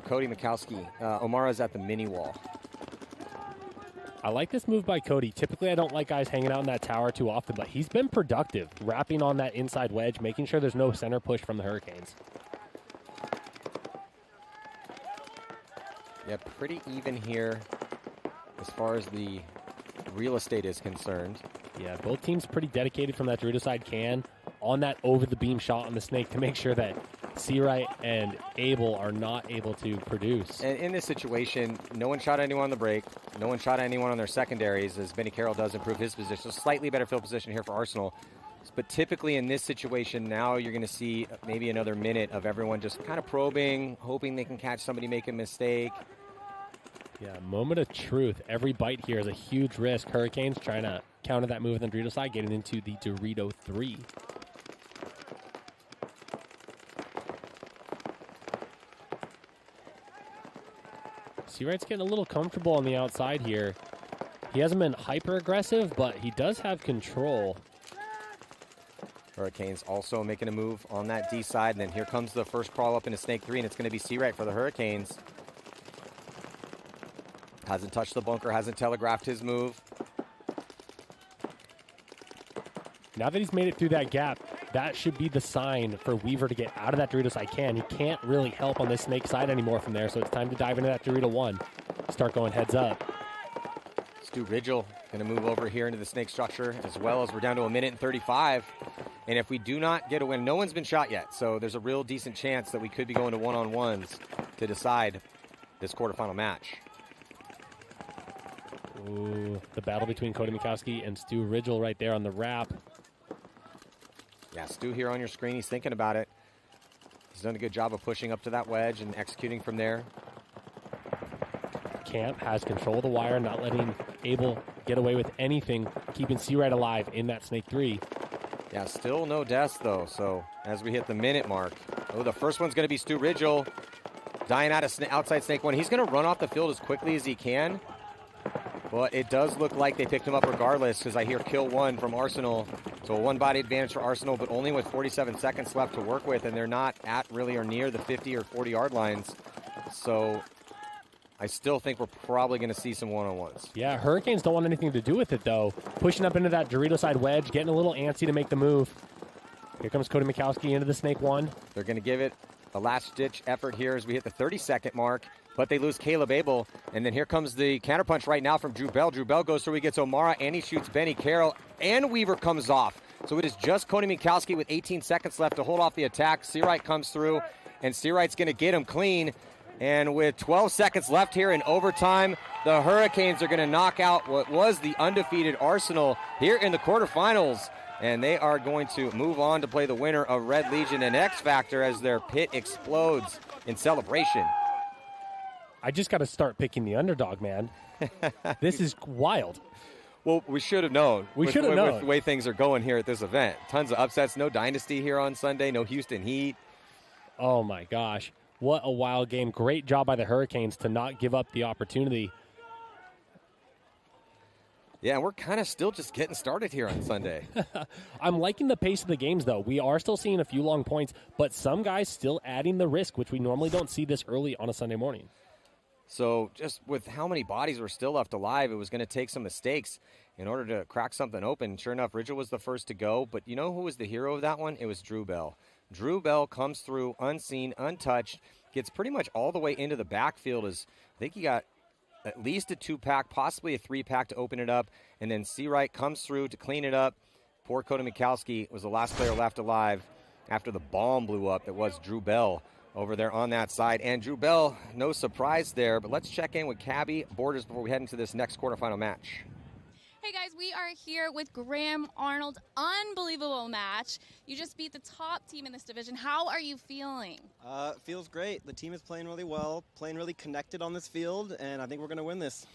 Cody Mikowski. O'Mara's at the mini wall. I like this move by Cody. Typically, I don't like guys hanging out in that tower too often, but he's been productive, wrapping on that inside wedge, making sure there's no center push from the Hurricanes. Yeah, pretty even here as far as the real estate is concerned. Yeah, both teams pretty dedicated from that Dorito side can on that over-the-beam shot on the Snake to make sure that Seawright and Abel are not able to produce. And in this situation, no one shot anyone on the break. No one shot anyone on their secondaries as Benny Carroll does improve his position. So slightly better field position here for Arsenal. But typically in this situation, now you're going to see maybe another minute of everyone just kind of probing, hoping they can catch somebody make a mistake. Yeah, moment of truth. Every bite here is a huge risk. Hurricanes trying to counter that move on the Dorito side, getting into the Dorito 3. Seawright's getting a little comfortable on the outside here. He hasn't been hyper aggressive, but he does have control. Hurricanes also making a move on that D side, and then here comes the first crawl up into Snake 3, and it's going to be Seawright for the Hurricanes. Hasn't touched the bunker, hasn't telegraphed his move. Now that he's made it through that gap, that should be the sign for Weaver to get out of that Dorito side can. He can't really help on this Snake side anymore from there, so it's time to dive into that Dorito 1. Start going heads up. Stu Ridgel going to move over here into the Snake structure as well, as we're down to 1 minute and 35. And if we do not get a win, no one's been shot yet, so there's a real decent chance that we could be going to one-on-ones to decide this quarterfinal match. Ooh, the battle between Cody Mikowski and Stu Ridgel right there on the wrap. Yeah, Stu here on your screen. He's thinking about it. He's done a good job of pushing up to that wedge and executing from there. Camp has control of the wire, not letting Abel get away with anything, keeping Seawright alive in that Snake 3. Yeah, still no deaths, though. So as we hit the minute mark, the first one's going to be Stu Ridgel dying out of outside Snake 1. He's going to run off the field as quickly as he can. But it does look like they picked him up regardless, because I hear kill 1 from Arsenal. So a one-body advantage for Arsenal, but only with 47 seconds left to work with, and they're not at really or near the 50 or 40-yard lines. So I still think we're probably going to see some one-on-ones. Yeah, Hurricanes don't want anything to do with it, though. Pushing up into that Dorito side wedge, getting a little antsy to make the move. Here comes Cody Mikowski into the Snake 1. They're going to give it a last-ditch effort here as we hit the 30-second mark. But they lose Caleb Abel. And then here comes the counterpunch right now from Drew Bell. Drew Bell goes through, he gets O'Mara, and he shoots Benny Carroll. And Weaver comes off. So it is just Cody Mikowski with 18 seconds left to hold off the attack. Seawright comes through, and Seawright's going to get him clean. And with 12 seconds left here in overtime, the Hurricanes are going to knock out what was the undefeated Arsenal here in the quarterfinals. And they are going to move on to play the winner of Red Legion and X Factor as their pit explodes in celebration. I just got to start picking the underdog, man. This is wild. Well, we should have known. We should have known. With the way things are going here at this event. Tons of upsets. No Dynasty here on Sunday. No Houston Heat. Oh, my gosh. What a wild game. Great job by the Hurricanes to not give up the opportunity. Yeah, we're kind of still just getting started here on Sunday. I'm liking the pace of the games, though. We are still seeing a few long points, but some guys still adding the risk, which we normally don't see this early on a Sunday morning. So just with how many bodies were still left alive, it was going to take some mistakes in order to crack something open. Sure enough, Ridgel was the first to go, but you know who was the hero of that one? It was Drew Bell. Drew Bell comes through unseen, untouched, gets pretty much all the way into the backfield. I think he got at least a 2-pack, possibly a 3-pack to open it up, and then Seawright comes through to clean it up. Poor Coda Mikowski was the last player left alive after the bomb blew up that was Drew Bell over there on that side. And Drew Bell, no surprise there, but let's check in with Cabby Borders before we head into this next quarterfinal match. Hey guys, we are here with Graham Arnold. Unbelievable match. You just beat the top team in this division. How are you feeling? Feels great. The team is playing really well, playing really connected on this field, and I think we're going to win this.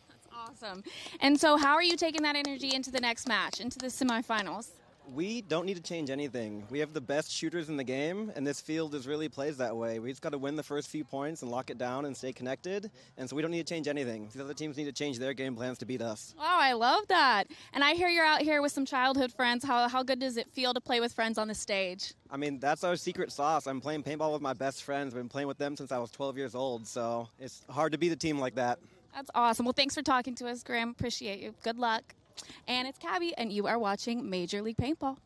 That's awesome. And so how are you taking that energy into the next match, into the semifinals? We don't need to change anything. We have the best shooters in the game, and this field really plays that way. We just got to win the first few points and lock it down and stay connected, and so we don't need to change anything. The other teams need to change their game plans to beat us. Wow, I love that. And I hear you're out here with some childhood friends. How good does it feel to play with friends on the stage? I mean, that's our secret sauce. I'm playing paintball with my best friends. I've been playing with them since I was 12 years old, so it's hard to beat a team like that. That's awesome. Well, thanks for talking to us, Graham. Appreciate you. Good luck. And it's Cabby, and you are watching Major League Paintball.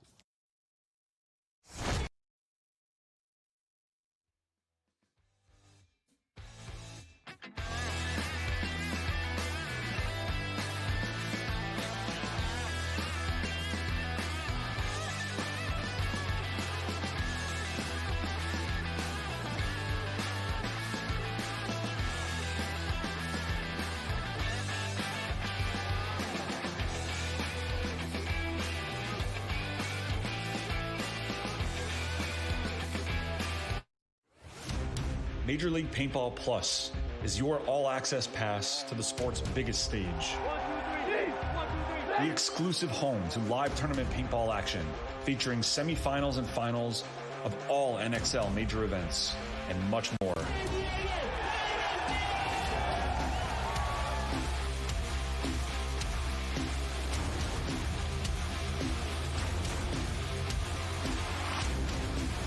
Major League Paintball Plus is your all-access pass to the sport's biggest stage. The exclusive home to live tournament paintball action, featuring semifinals and finals of all NXL major events, and much more.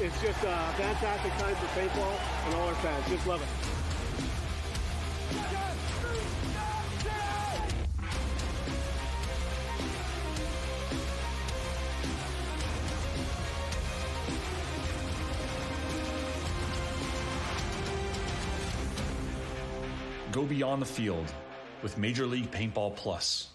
It's just a fantastic time for paintball and all our fans. Just love it. Go beyond the field with Major League Paintball Plus.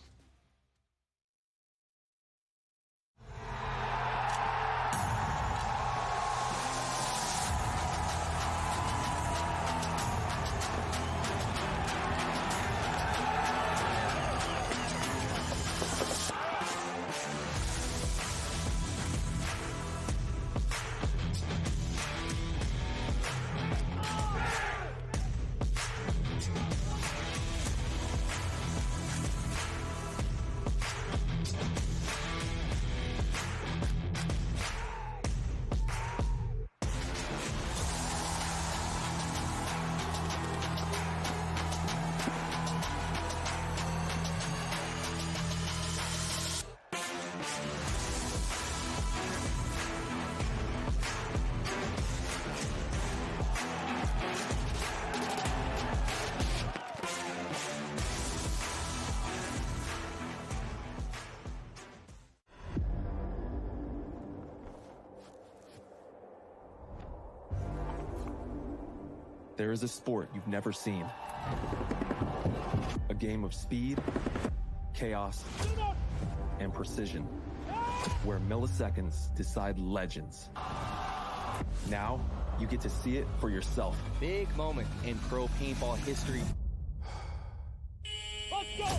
There is a sport you've never seen. A game of speed, chaos, and precision, where milliseconds decide legends. Now, you get to see it for yourself. Big moment in pro paintball history. Let's go!